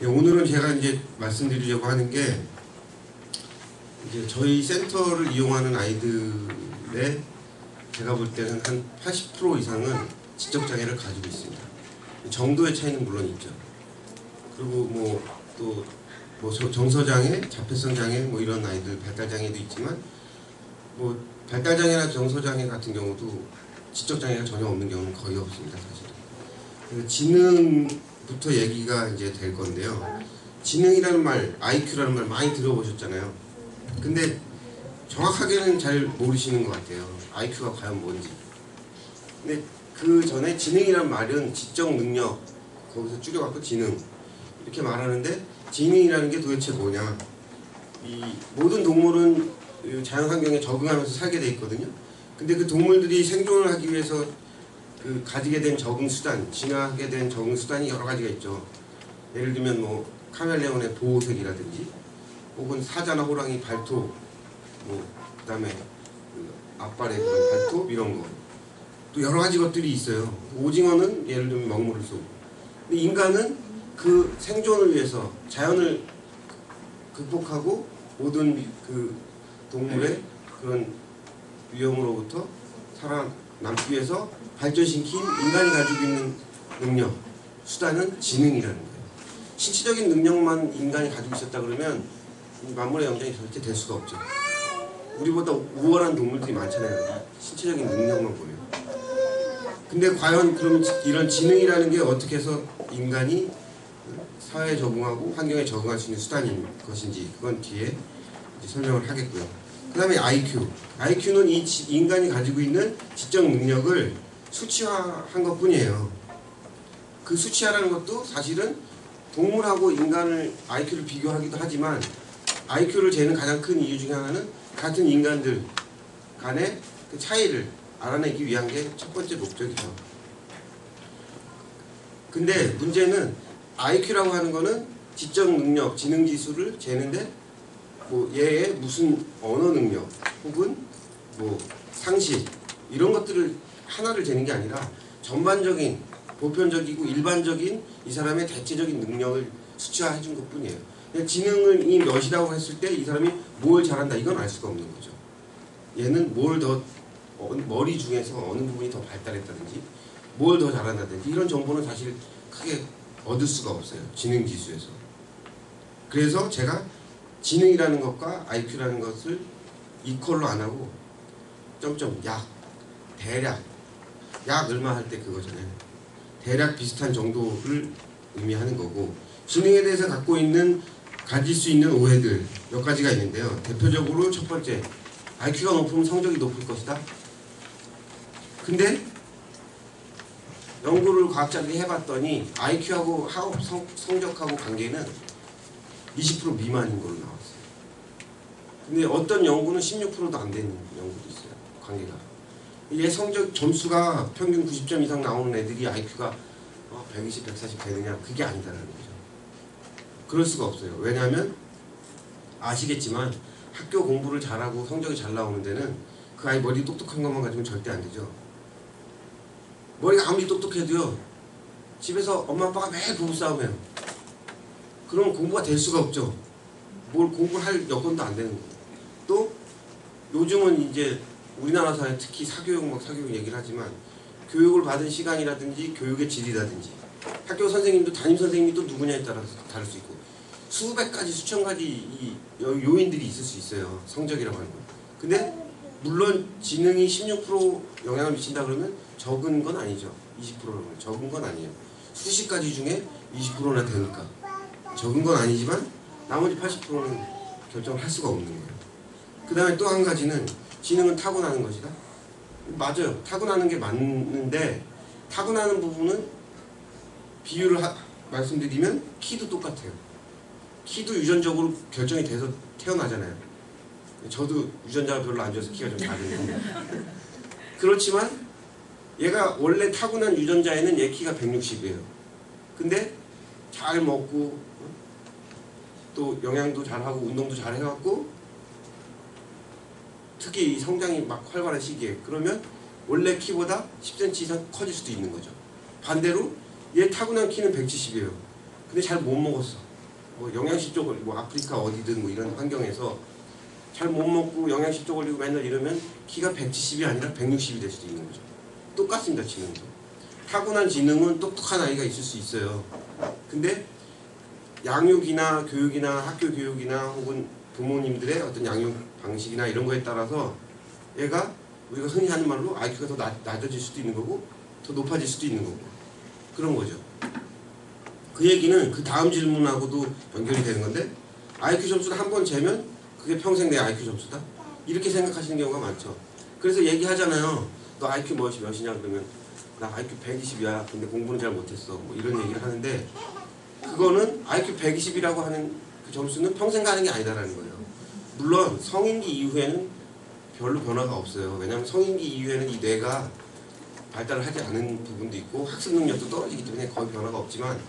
네, 오늘은 제가 이제 말씀드리려고 하는 게 이제 저희 센터를 이용하는 아이들의 제가 볼 때는 한 80% 이상은 지적 장애를 가지고 있습니다. 정도의 차이는 물론 있죠. 그리고 또 정서 장애, 자폐성 장애 이런 아이들 발달 장애도 있지만 발달 장애나 정서 장애 같은 경우도 지적 장애가 전혀 없는 경우는 거의 없습니다, 사실은. 그래서 지능부터 얘기가 이제 될 건데요. 지능이라는 말, IQ라는 말 많이 들어보셨잖아요. 근데 정확하게는 잘 모르시는 것 같아요. IQ가 과연 뭔지. 근데 그 전에 지능이라는 말은 지적 능력, 거기서 줄여갖고 지능 이렇게 말하는데, 지능이라는 게 도대체 뭐냐. 이 모든 동물은 자연 환경에 적응하면서 살게 돼 있거든요. 근데 그 동물들이 생존을 하기 위해서 가지게 된 적응 수단, 진화하게 된 적응 수단이 여러 가지가 있죠. 예를 들면 카멜레온의 보호색이라든지, 혹은 사자나 호랑이 발톱, 그다음에 앞발의 그런 발톱 이런 거. 또 여러 가지 것들이 있어요. 오징어는 예를 들면 먹물을 쏘고. 근데 인간은 그 생존을 위해서 자연을 극복하고 모든 그 동물의 그런 위험으로부터 살아남기 위해서 발전시킨 인간이 가지고 있는 능력, 수단은 지능이라는 거예요. 신체적인 능력만 인간이 가지고 있었다 그러면 만물의 영장이 절대 될 수가 없죠. 우리보다 우월한 동물들이 많잖아요. 신체적인 능력만 보면. 근데 과연 그럼 이런 지능이라는 게 어떻게 해서 인간이 사회에 적응하고 환경에 적응할 수 있는 수단인 것인지, 그건 뒤에 설명을 하겠고요. 그 다음에 IQ. IQ는 이 인간이 가지고 있는 지적 능력을 수치화한 것 뿐이에요. 그 수치화라는 것도 사실은 동물하고 인간을 IQ를 비교하기도 하지만, IQ를 재는 가장 큰 이유 중에 하나는 같은 인간들 간의 그 차이를 알아내기 위한 게 첫 번째 목적이죠. 근데 문제는 IQ라고 하는 거는 지적 능력, 지능 지수를 재는데 얘의 무슨 언어 능력 혹은 상식 이런 것들을 하나를 재는 게 아니라 전반적인, 보편적이고 일반적인 이 사람의 대체적인 능력을 수치화해 준 것 뿐이에요. 지능이 몇이라고 했을 때 이 사람이 뭘 잘한다 이건 알 수가 없는 거죠. 얘는 머리 중에서 어느 부분이 더 발달했다든지 뭘 더 잘한다든지 이런 정보는 사실 크게 얻을 수가 없어요. 지능 지수에서. 그래서 제가 지능이라는 것과 IQ라는 것을 이퀄로 안 하고 약, 대략, 약 얼마 할 때 그거잖아요. 대략 비슷한 정도를 의미하는 거고, 지능에 대해서 가질 수 있는 오해들 몇 가지가 있는데요. 대표적으로 첫 번째, IQ가 높으면 성적이 높을 것이다. 근데 연구를 과학자들이 해봤더니 IQ하고 학업 성적하고 관계는 20% 미만인 걸로 나왔어요. 근데 어떤 연구는 16%도 안 되는 연구도 있어요. 관계가. 얘 성적 점수가 평균 90점 이상 나오는 애들이 IQ가 120, 140 되느냐? 그게 아니다라는 거죠. 그럴 수가 없어요. 왜냐하면 아시겠지만 학교 공부를 잘하고 성적이 잘 나오는 데는 그 아이 머리 똑똑한 것만 가지고는 절대 안 되죠. 머리가 아무리 똑똑해도요, 집에서 엄마 아빠가 매일 부부싸움해요. 그러면 공부가 될 수가 없죠. 뭘 공부를 할 여건도 안 되는 거예요. 또 요즘은 이제 우리나라 사회 특히 사교육 얘기를 하지만, 교육을 받은 시간이라든지 교육의 질이라든지 학교 선생님도 담임 선생님이 또 누구냐에 따라서 다를 수 있고 수백 가지 수천 가지 이 요인들이 있을 수 있어요. 성적이라고 하는 건. 근데 물론 지능이 16% 영향을 미친다 그러면 적은 건 아니죠. 20%라는 적은 건 아니에요. 수십 가지 중에 20%나 되니까 적은 건 아니지만 나머지 80%는 결정을 할 수가 없는 거예요. 그 다음에 또 한 가지는 지능은 타고나는 것이다. 맞아요. 타고나는 게 맞는데, 타고나는 부분은 비유를 말씀드리면 키도 똑같아요. 키도 유전적으로 결정이 돼서 태어나잖아요. 저도 유전자가 별로 안 좋아서 키가 좀 작은데 그렇지만 얘가 원래 타고난 유전자에는 얘 키가 160이에요. 근데 잘 먹고 또 영양도 잘하고 운동도 잘 해갖고 특히 이 성장이 막 활발한 시기에 그러면 원래 키보다 10cm 이상 커질 수도 있는 거죠. 반대로 얘 타고난 키는 170이에요. 근데 잘 못 먹었어. 뭐 영양실 쪽 뭐 아프리카 어디든 뭐 이런 환경에서 잘 못 먹고 영양실 쪽 올리고 맨날 이러면 키가 170이 아니라 160이 될 수도 있는 거죠. 똑같습니다. 지능도. 타고난 지능은 똑똑한 아이가 있을 수 있어요. 근데 양육이나 교육이나 학교 교육이나 혹은 부모님들의 어떤 양육 방식이나 이런 거에 따라서 얘가 우리가 흔히 하는 말로 IQ가 더 낮아질 수도 있는 거고 더 높아질 수도 있는 거고 그런 거죠. 그 얘기는 그 다음 질문하고도 연결이 되는 건데 IQ 점수를 한 번 재면 그게 평생 내 IQ 점수다? 이렇게 생각하시는 경우가 많죠. 그래서 얘기하잖아요. 너 IQ 몇이냐 그러면 나 IQ 120이야. 근데 공부는 잘 못했어. 뭐 이런 얘기를 하는데 그거는 IQ 120이라고 하는 그 점수는 평생 가는 게 아니다라는 거예요. 물론 성인기 이후에는 별로 변화가 없어요. 왜냐하면 성인기 이후에는 이 뇌가 발달을 하지 않은 부분도 있고 학습 능력도 떨어지기 때문에 거의 변화가 없지만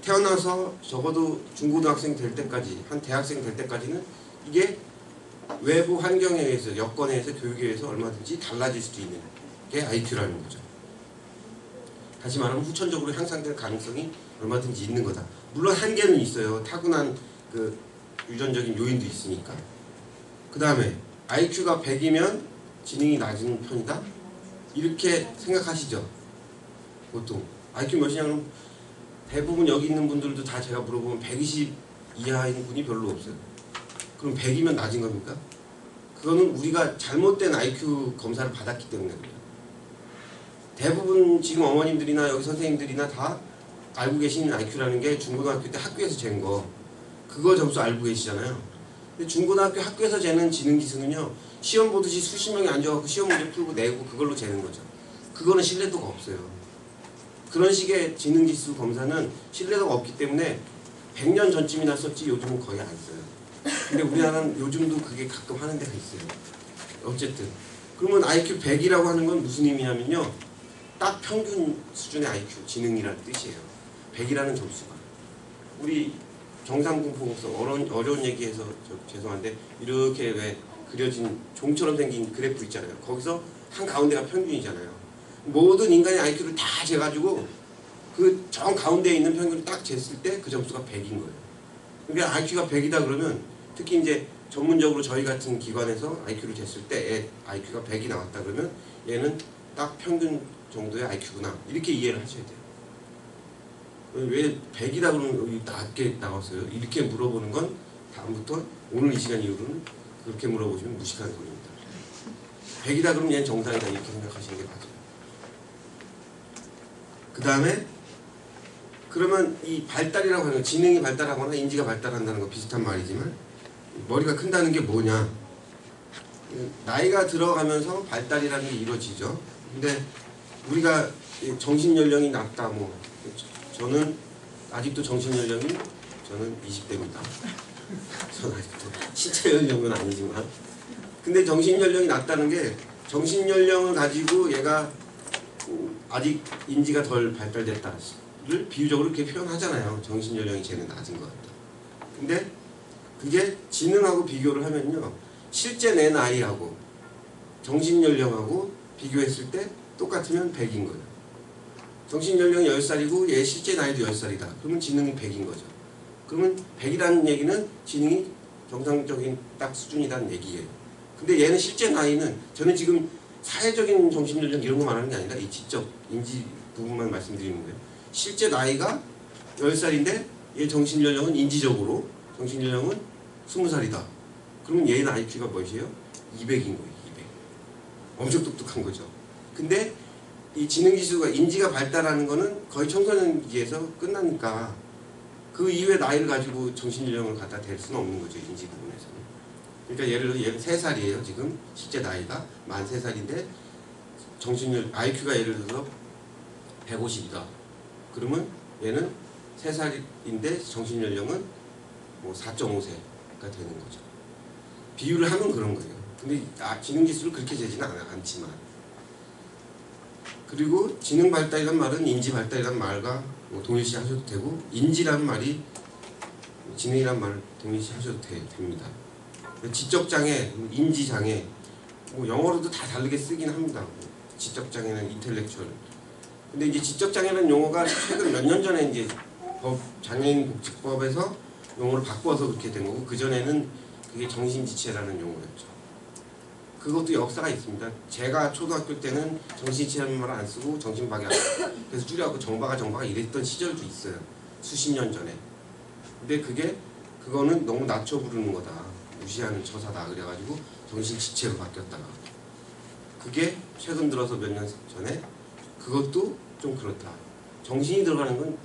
태어나서 적어도 중고등학생 될 때까지 한 대학생 될 때까지는 이게 외부 환경에 의해서 여건에 의해서 교육에 의해서 얼마든지 달라질 수도 있는 게 IQ라는 거죠. 다시 말하면 후천적으로 향상될 가능성이 얼마든지 있는 거다. 물론 한계는 있어요. 타고난 그 유전적인 요인도 있으니까. 그 다음에 IQ가 100이면 지능이 낮은 편이다? 이렇게 생각하시죠. 보통 IQ 몇이냐 그러면 대부분 여기 있는 분들도 다 제가 물어보면 120 이하인 분이 별로 없어요. 그럼 100이면 낮은 겁니까? 그거는 우리가 잘못된 IQ 검사를 받았기 때문에 그래요. 대부분 지금 어머님들이나 여기 선생님들이나 다 알고 계시는 IQ라는 게 중고등학교 때 학교에서 잰 거 그거 점수 알고 계시잖아요. 근데 중고등학교 학교에서 재는 지능지수는요 시험 보듯이 수십 명이 앉아갖고 시험 문제 풀고 내고 그걸로 재는 거죠. 그거는 신뢰도가 없어요. 그런 식의 지능지수 검사는 신뢰도가 없기 때문에 100년 전쯤이나 썼지 요즘은 거의 안 써요. 근데 우리나라는 요즘도 그게 가끔 하는 데가 있어요. 어쨌든 그러면 IQ 100이라고 하는 건 무슨 의미냐면요 딱 평균 수준의 IQ, 지능이라는 뜻이에요. 100이라는 점수가. 우리 정상분포법석 어려운 얘기해서 죄송한데 이렇게 왜 그려진 종처럼 생긴 그래프 있잖아요. 거기서 한 가운데가 평균이잖아요. 모든 인간의 IQ를 다 재가지고 그 정 가운데에 있는 평균을 딱 쟀을 때 그 점수가 100인 거예요. 그러니까 IQ가 100이다 그러면 특히 이제 전문적으로 저희 같은 기관에서 IQ를 쟀을 때 IQ가 100이 나왔다 그러면 얘는 딱 평균 정도의 IQ구나 이렇게 이해를 하셔야 돼요. 왜 100이다 그러면 낮게 나왔어요? 이렇게 물어보는 건 다음부터 오늘 이 시간 이후로는 그렇게 물어보시면 무식한 소리입니다. 100이다 그러면 얘는 정상이다 이렇게 생각하시는 게 맞아요. 그 다음에 그러면 이 발달이라고 하는 거 지능이 발달하거나 인지가 발달한다는 거 비슷한 말이지만 머리가 큰다는 게 뭐냐 나이가 들어가면서 발달이라는 게 이루어지죠. 근데 우리가 정신연령이 낮다 뭐 저는 아직도 정신연령이 저는 20대입니다. 저는 아직도 신체 연령은 아니지만 근데 정신연령이 낮다는 게 정신연령을 가지고 얘가 아직 인지가 덜 발달됐다를 비유적으로 이렇게 표현하잖아요. 정신연령이 쟤는 낮은 것 같다. 근데 그게 지능하고 비교를 하면요 실제 내 나이하고 정신연령하고 비교했을 때 똑같으면 100인 거예요. 정신연령이 10살이고 얘 실제 나이도 10살이다. 그러면 지능이 100인 거죠. 그러면 100이라는 얘기는 지능이 정상적인 딱 수준이라는 얘기예요. 근데 얘는 실제 나이는 저는 지금 사회적인 정신연령 이런 거 말하는 게 아니라 이 지적 인지 부분만 말씀드리는 거예요. 실제 나이가 10살인데 얘 정신연령은 인지적으로 정신연령은 20살이다. 그러면 얘는 IQ가 몇이에요? 200인 거예요. 200. 엄청 똑똑한 거죠. 근데 이 지능지수가 인지가 발달하는 거는 거의 청소년기에서 끝나니까 그 이후의 나이를 가지고 정신연령을 갖다 댈 수는 없는 거죠. 인지 부분에서는. 그러니까 예를 들어 얘는 3살이에요. 지금 실제 나이가 만 3살인데 IQ가 예를 들어서 150이다. 그러면 얘는 3살인데 정신연령은 뭐 4.5세가 되는 거죠. 비유를 하면 그런 거예요. 근데 지능지수를 그렇게 재지는 않지만 그리고 지능 발달이란 말은 인지 발달이란 말과 뭐 동일시 하셔도 되고 인지라는 말이 지능이란 말을 동일시 하셔도 됩니다. 지적장애, 인지장애 뭐 영어로도 다 다르게 쓰긴 합니다. 지적장애는 인텔렉츄얼. 근데 이제 지적장애라는 용어가 최근 몇 년 전에 이제 장애인 복지법에서 용어를 바꿔서 그렇게 된 거고, 그전에는 그게 정신지체라는 용어였죠. 그것도 역사가 있습니다. 제가 초등학교 때는 정신지체라는 말을 안 쓰고 정신박약, 그래서 줄여갖고 정박아 이랬던 시절도 있어요. 수십 년 전에. 근데 그거는 너무 낮춰 부르는 거다, 무시하는 처사다 그래가지고 정신지체로 바뀌었다가, 그게 최근 들어서 몇 년 전에 그것도 좀 그렇다. 정신이 들어가는 건,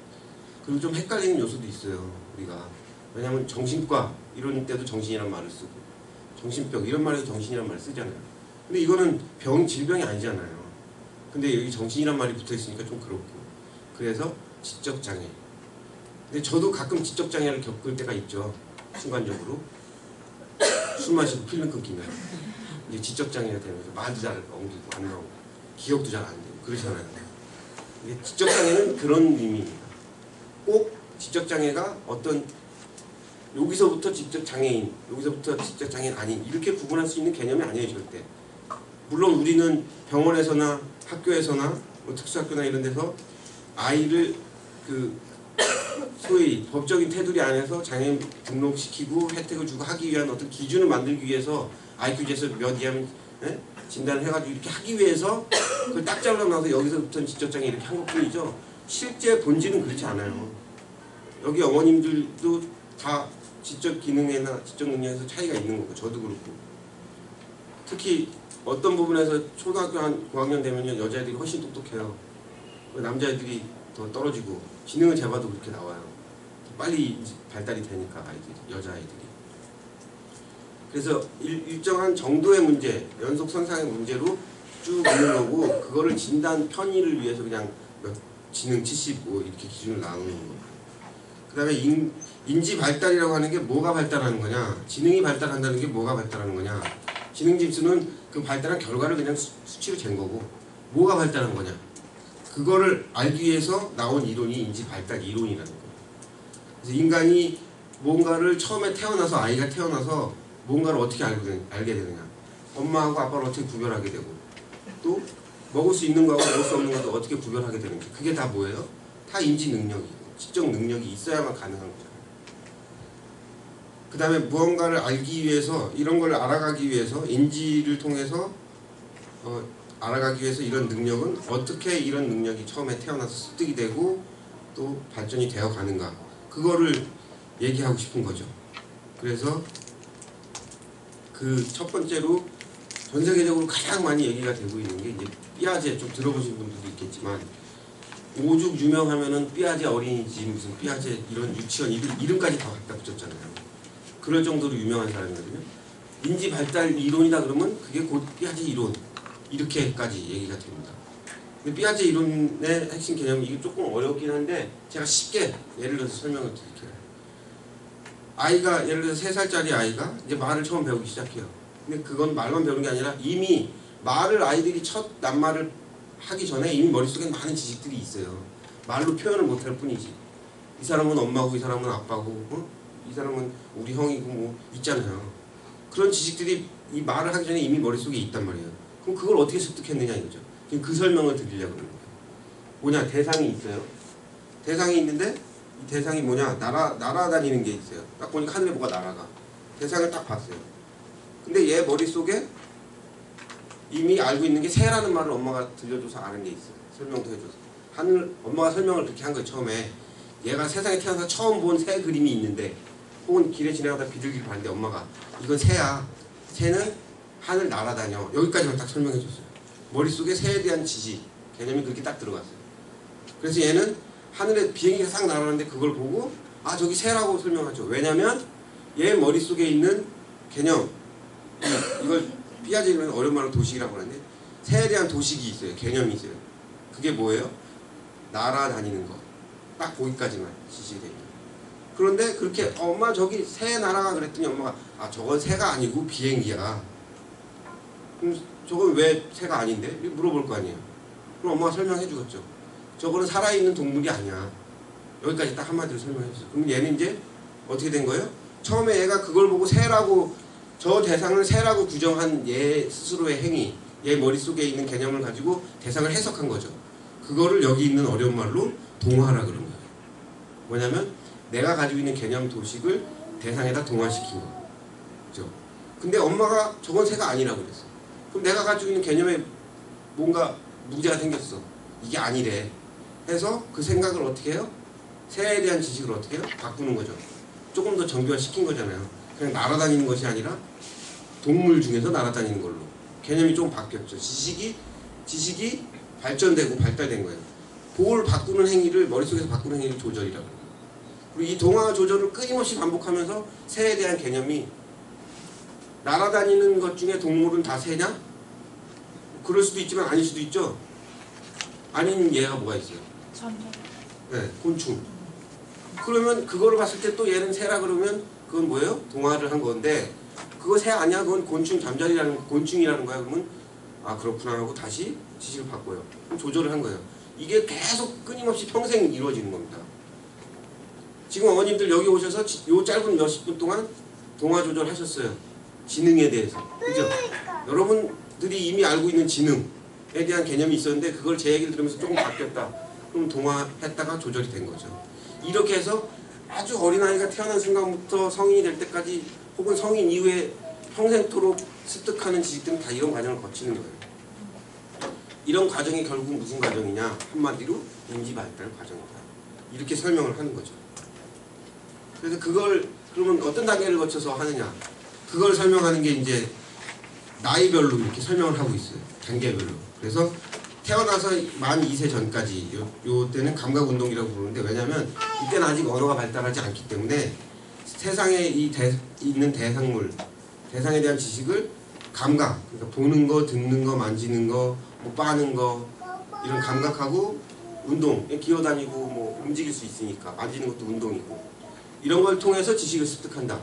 그리고 좀 헷갈리는 요소도 있어요, 우리가. 왜냐하면 정신과 이런 때도 정신이란 말을 쓰고, 정신병 이런 말에도 정신이란 말을 쓰잖아요. 근데 이거는 질병이 아니잖아요. 근데 여기 정신이란 말이 붙어 있으니까 좀 그렇고, 그래서 지적장애. 근데 저도 가끔 지적장애를 겪을 때가 있죠. 순간적으로 술 마시고 필름 끊기면 이제 지적장애가 되면서 말도 잘 엉키고 안 나오고 기억도 잘 안 되고 그러잖아요. 근데 지적장애는 그런 의미입니다. 꼭 지적장애가 어떤 여기서부터 지적장애인, 여기서부터 지적장애인 아닌, 이렇게 구분할 수 있는 개념이 아니에요, 절대. 물론 우리는 병원에서나 학교에서나 뭐 특수학교나 이런 데서 아이를 소위 법적인 테두리 안에서 장애인 등록시키고 혜택을 주고 하기 위한 어떤 기준을 만들기 위해서 IQ에서 몇 이하면 진단을 해가지고 이렇게 하기 위해서 그걸 딱 잘라놔서 여기서부터는 지적장애 이렇게 한 것뿐이죠. 실제 본질은 그렇지 않아요. 여기 어머님들도 다 지적 기능이나 지적 능력에서 차이가 있는 거고, 저도 그렇고. 특히 어떤 부분에서 초등학교 한 9학년 되면 여자애들이 훨씬 똑똑해요. 남자애들이 더 떨어지고, 지능을 재봐도 그렇게 나와요. 빨리 발달이 되니까 여자아이들이. 그래서 일정한 정도의 문제, 연속선상의 문제로 쭉 있는 거고, 그거를 진단 편의를 위해서 그냥 지능 75 이렇게 기준을 나누는 거예요. 그 다음에 인지 발달이라고 하는 게 뭐가 발달하는 거냐, 지능이 발달한다는 게 뭐가 발달하는 거냐. 지능 지수는 그 발달한 결과를 그냥 수치로 잰 거고, 뭐가 발달한 거냐, 그거를 알기 위해서 나온 이론이 인지 발달 이론이라는 거예요. 그래서 인간이 뭔가를 처음에 태어나서, 아이가 태어나서 뭔가를 어떻게 알게 되느냐, 엄마하고 아빠를 어떻게 구별하게 되고, 또 먹을 수 있는 거하고 먹을 수 없는 것도 어떻게 구별하게 되는지, 그게 다 뭐예요? 다 인지 능력이고 지적 능력이 있어야만 가능한 거잖아요. 그 다음에 무언가를 알기 위해서, 이런 걸 알아가기 위해서, 인지를 통해서 알아가기 위해서 이런 능력은 어떻게, 이런 능력이 처음에 태어나서 습득이 되고 또 발전이 되어 가는가, 그거를 얘기하고 싶은 거죠. 그래서 그 첫 번째로 전 세계적으로 가장 많이 얘기가 되고 있는 게, 이제 삐아제, 좀 들어보신 분들도 있겠지만, 오죽 유명하면은 삐아제 어린이집, 무슨 삐아제 이런 유치원 이름까지 다 갖다 붙였잖아요. 그럴 정도로 유명한 사람이거든요. 인지 발달 이론이다 그러면 그게 곧 삐아제 이론, 이렇게까지 얘기가 됩니다. 근데 삐아제 이론의 핵심 개념이, 이게 조금 어렵긴 한데 제가 쉽게 예를 들어서 설명을 드릴게요. 아이가, 예를 들어서 3살짜리 아이가 이제 말을 처음 배우기 시작해요. 근데 그건 말만 배우는 게 아니라 이미 말을, 아이들이 첫 낱말을 하기 전에 이미 머릿속에 많은 지식들이 있어요. 말로 표현을 못할 뿐이지. 이 사람은 엄마고, 이 사람은 아빠고, 이 사람은 우리 형이고, 뭐 있잖아요. 그런 지식들이 이 말을 하기 전에 이미 머릿속에 있단 말이에요. 그럼 그걸 어떻게 습득했느냐 이거죠. 지금 그 설명을 드리려고 그러는 거예요. 뭐냐, 대상이 있어요. 대상이 있는데 이 대상이 뭐냐, 날아다니는 게 있어요. 딱 보니까 하늘에 뭐가 날아가. 대상을 딱 봤어요. 근데 얘 머릿속에 이미 알고 있는 게 새라는 말을 엄마가 들려줘서 아는 게 있어요. 설명도 해줘서. 엄마가 설명을 그렇게 한 거예요. 처음에 얘가 세상에 태어나서 처음 본 새 그림이 있는데, 혹은 길에 지나가다 비둘기를 봤는데 엄마가 이건 새야, 새는 하늘 날아다녀, 여기까지만 딱 설명해 줬어요. 머릿속에 새에 대한 지식, 개념이 그렇게 딱 들어갔어요. 그래서 얘는 하늘에 비행기가 싹 날아가는데 그걸 보고, 아 저기 새라고 설명하죠. 왜냐면 얘 머릿속에 있는 개념, 이걸 삐아제는 어려운 말로 도식이라고 하는데, 새에 대한 도식이 있어요. 개념이 있어요. 그게 뭐예요? 날아다니는 거. 딱 거기까지만 지식이 됩니다. 그런데 그렇게 엄마 저기 새 날아가 그랬더니 엄마가, 아 저건 새가 아니고 비행기야. 그럼 저건 왜 새가 아닌데? 물어볼 거 아니에요. 그럼 엄마가 설명해 주겠죠. 저거는 살아있는 동물이 아니야. 여기까지 딱 한마디로 설명해 줬어요. 그럼 얘는 이제 어떻게 된 거예요? 처음에 얘가 그걸 보고 새라고, 저 대상을 새라고 규정한 얘 스스로의 행위, 얘 머릿속에 있는 개념을 가지고 대상을 해석한 거죠. 그거를 여기 있는 어려운 말로 동화라 그런 거예요. 뭐냐면 내가 가지고 있는 개념 도식을 대상에다 동화시킨 거. 그죠? 근데 엄마가 저건 새가 아니라고 그랬어. 그럼 내가 가지고 있는 개념에 뭔가 문제가 생겼어. 이게 아니래. 해서 그 생각을 어떻게 해요? 새에 대한 지식을 어떻게 해요? 바꾸는 거죠. 조금 더 정교화시킨 거잖아요. 그냥 날아다니는 것이 아니라 동물 중에서 날아다니는 걸로. 개념이 좀 바뀌었죠. 지식이 발전되고 발달된 거예요. 그걸 바꾸는 행위를, 머릿속에서 바꾸는 행위를 조절이라고 해요. 그리고 이 동화 조절을 끊임없이 반복하면서 새에 대한 개념이, 날아다니는 것 중에 동물은 다 새냐? 그럴 수도 있지만 아닐 수도 있죠. 아닌 예가 뭐가 있어요? 네, 곤충. 그러면 그거를 봤을 때 또 얘는 새라 그러면 그건 뭐예요? 동화를 한 건데, 그거 새 아니야? 그건 곤충 곤충이라는 거야. 그러면 아 그렇구나 하고 다시 지식을 바꿔요. 그럼 조절을 한 거예요. 이게 계속 끊임없이 평생 이루어지는 겁니다. 지금 어머님들 여기 오셔서 요 짧은 몇십 분 동안 동화 조절하셨어요. 지능에 대해서. 그죠? 여러분들이 이미 알고 있는 지능에 대한 개념이 있었는데 그걸 제 얘기를 들으면서 조금 바뀌었다. 그럼 동화했다가 조절이 된 거죠. 이렇게 해서 아주 어린아이가 태어난 순간부터 성인이 될 때까지 혹은 성인 이후에 평생토록 습득하는 지식들은 다 이런 과정을 거치는 거예요. 이런 과정이 결국 무슨 과정이냐? 한마디로 인지발달 과정이다. 이렇게 설명을 하는 거죠. 그래서 그걸 그러면 어떤 단계를 거쳐서 하느냐? 그걸 설명하는 게 이제 나이별로 이렇게 설명을 하고 있어요. 단계별로. 그래서 태어나서 만 2세 전까지 요 때는 감각운동이라고 부르는데, 왜냐하면 이때는 아직 언어가 발달하지 않기 때문에 세상에 있는 대상물, 대상에 대한 지식을 감각, 그러니까 보는 거, 듣는 거, 만지는 거, 뭐 빠는 거, 이런 감각하고 운동, 기어다니고 뭐 움직일 수 있으니까 만지는 것도 운동이고, 이런 걸 통해서 지식을 습득한다.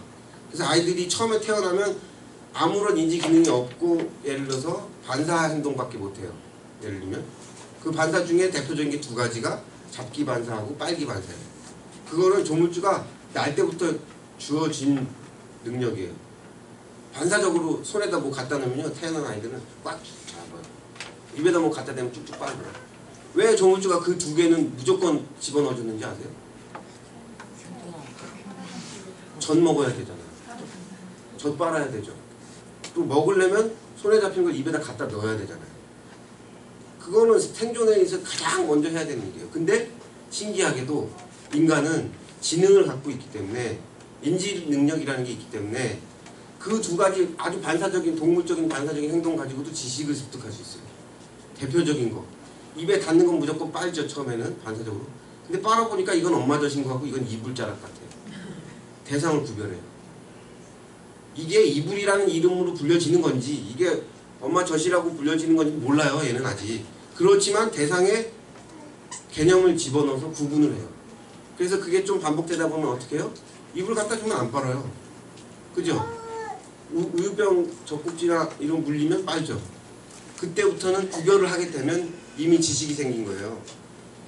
그래서 아이들이 처음에 태어나면 아무런 인지 기능이 없고, 예를 들어서 반사 행동밖에 못해요. 예를 들면 그 반사 중에 대표적인 게 두 가지가 잡기 반사하고 빨기 반사예요. 그거는 조물주가 날 때부터 주어진 능력이에요. 반사적으로 손에다 뭐 갖다 놓으면요, 태어난 아이들은 꽉 잡아요. 입에다 뭐 갖다 대면 쭉쭉 빨아요. 왜 조물주가 그 두 개는 무조건 집어넣어줬는지 아세요? 젖 먹어야 되잖아요. 젖 빨아야 되죠. 또 먹으려면 손에 잡힌 걸 입에다 갖다 넣어야 되잖아요. 그거는 생존에 있어서 가장 먼저 해야 되는 일이에요. 근데 신기하게도 인간은 지능을 갖고 있기 때문에, 인지 능력이라는 게 있기 때문에 그 두 가지 아주 반사적인, 동물적인 반사적인 행동 가지고도 지식을 습득할 수 있어요. 대표적인 거, 입에 닿는 건 무조건 빨죠. 처음에는 반사적으로. 근데 빨아보니까 이건 엄마 젖인 거하고 이건 이불자락 같아요. 대상을 구별해요. 이게 이불이라는 이름으로 불려지는 건지 이게 엄마 젖이라고 불려지는 건지 몰라요. 얘는 아직. 그렇지만 대상에 개념을 집어넣어서 구분을 해요. 그래서 그게 좀 반복되다 보면 어떻게 해요? 이불 갖다 주면 안 빨아요. 그죠? 우유병, 젖꼭지나 이런 물리면 빨죠. 그때부터는 구별을 하게 되면 이미 지식이 생긴 거예요.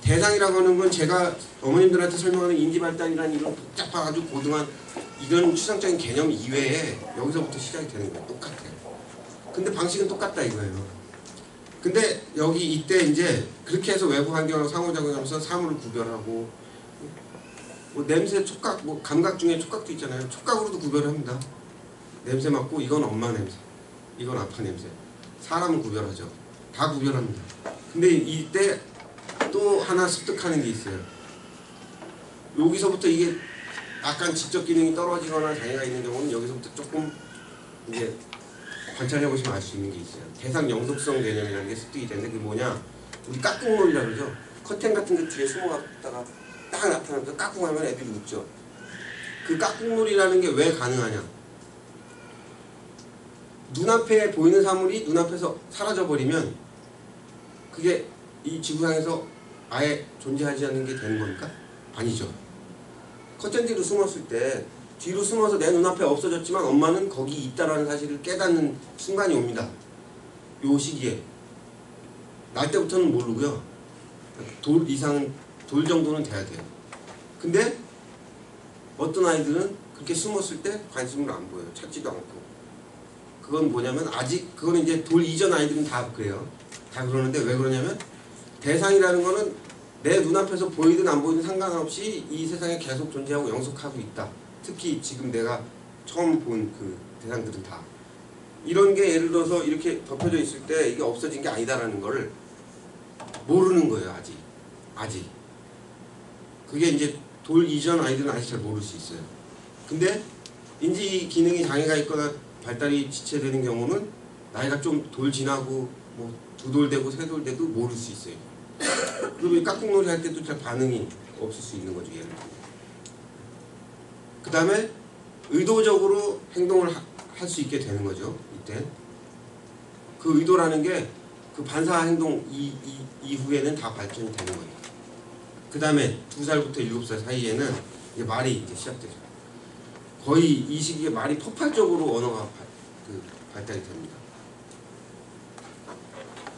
대상이라고 하는 건 제가 어머님들한테 설명하는 인지발달이라는 이런 복잡한 아주 고등한 이런 추상적인 개념 이외에 여기서부터 시작이 되는 거예요. 똑같아요. 근데 방식은 똑같다 이거예요. 근데 여기 이때 이제 그렇게 해서 외부 환경하고 상호작용하면서 사물을 구별하고, 뭐 냄새, 촉각, 뭐 감각 중에 촉각도 있잖아요. 촉각으로도 구별을 합니다. 냄새 맡고 이건 엄마 냄새, 이건 아빠 냄새. 사람은 구별하죠. 다 구별합니다. 근데 이때 또 하나 습득하는 게 있어요. 여기서부터 이게 약간 지적 기능이 떨어지거나 장애가 있는 경우는 여기서부터 조금 이제 관찰해 보시면 알 수 있는 게 있어요. 대상 영속성 개념이라는 게 습득이 되는데, 그게 뭐냐? 우리 까꿍놀이라고 그러죠. 커튼 같은 데 뒤에 숨어갔다가 딱 나타나면서 까꿍하면 애들이 웃죠. 그 까꿍놀이라는 게 왜 가능하냐? 눈앞에 보이는 사물이 눈앞에서 사라져버리면 그게 이 지구상에서 아예 존재하지 않는 게 되는 겁니까? 아니죠. 커튼 뒤로 숨었을 때 뒤로 숨어서 내 눈앞에 없어졌지만 엄마는 거기 있다라는 사실을 깨닫는 순간이 옵니다. 요 시기에. 날 때부터는 모르고요. 돌 이상, 돌 정도는 돼야 돼요. 근데 어떤 아이들은 그렇게 숨었을 때 관심을 안 보여요. 찾지도 않고. 그건 뭐냐면 아직, 그건 이제 돌 이전 아이들은 다 그래요. 다 그러는데 왜 그러냐면 대상이라는 거는 내 눈앞에서 보이든 안 보이든 상관없이 이 세상에 계속 존재하고 영속하고 있다. 특히 지금 내가 처음 본 그 대상들은 다 이런 게 예를 들어서 이렇게 덮여져 있을 때 이게 없어진 게 아니다라는 걸 모르는 거예요. 아직 그게 이제 돌 이전 아이들은 아직 잘 모를 수 있어요. 근데 인지 기능이 장애가 있거나 발달이 지체되는 경우는 나이가 좀 돌 지나고 뭐 2돌 되고 3돌 돼도 모를 수 있어요. 그리고 깍꿍놀이 할 때도 잘 반응이 없을 수 있는 거죠. 예를 들면. 그 다음에 의도적으로 행동을 할 수 있게 되는 거죠. 이때 그 의도라는 게 그 반사 행동 이후에는 다 발전이 되는 거예요. 그 다음에 2살부터 7살 사이에는 이제 말이 이제 시작되죠. 거의 이 시기에 말이 폭발적으로 언어가 발달이 됩니다.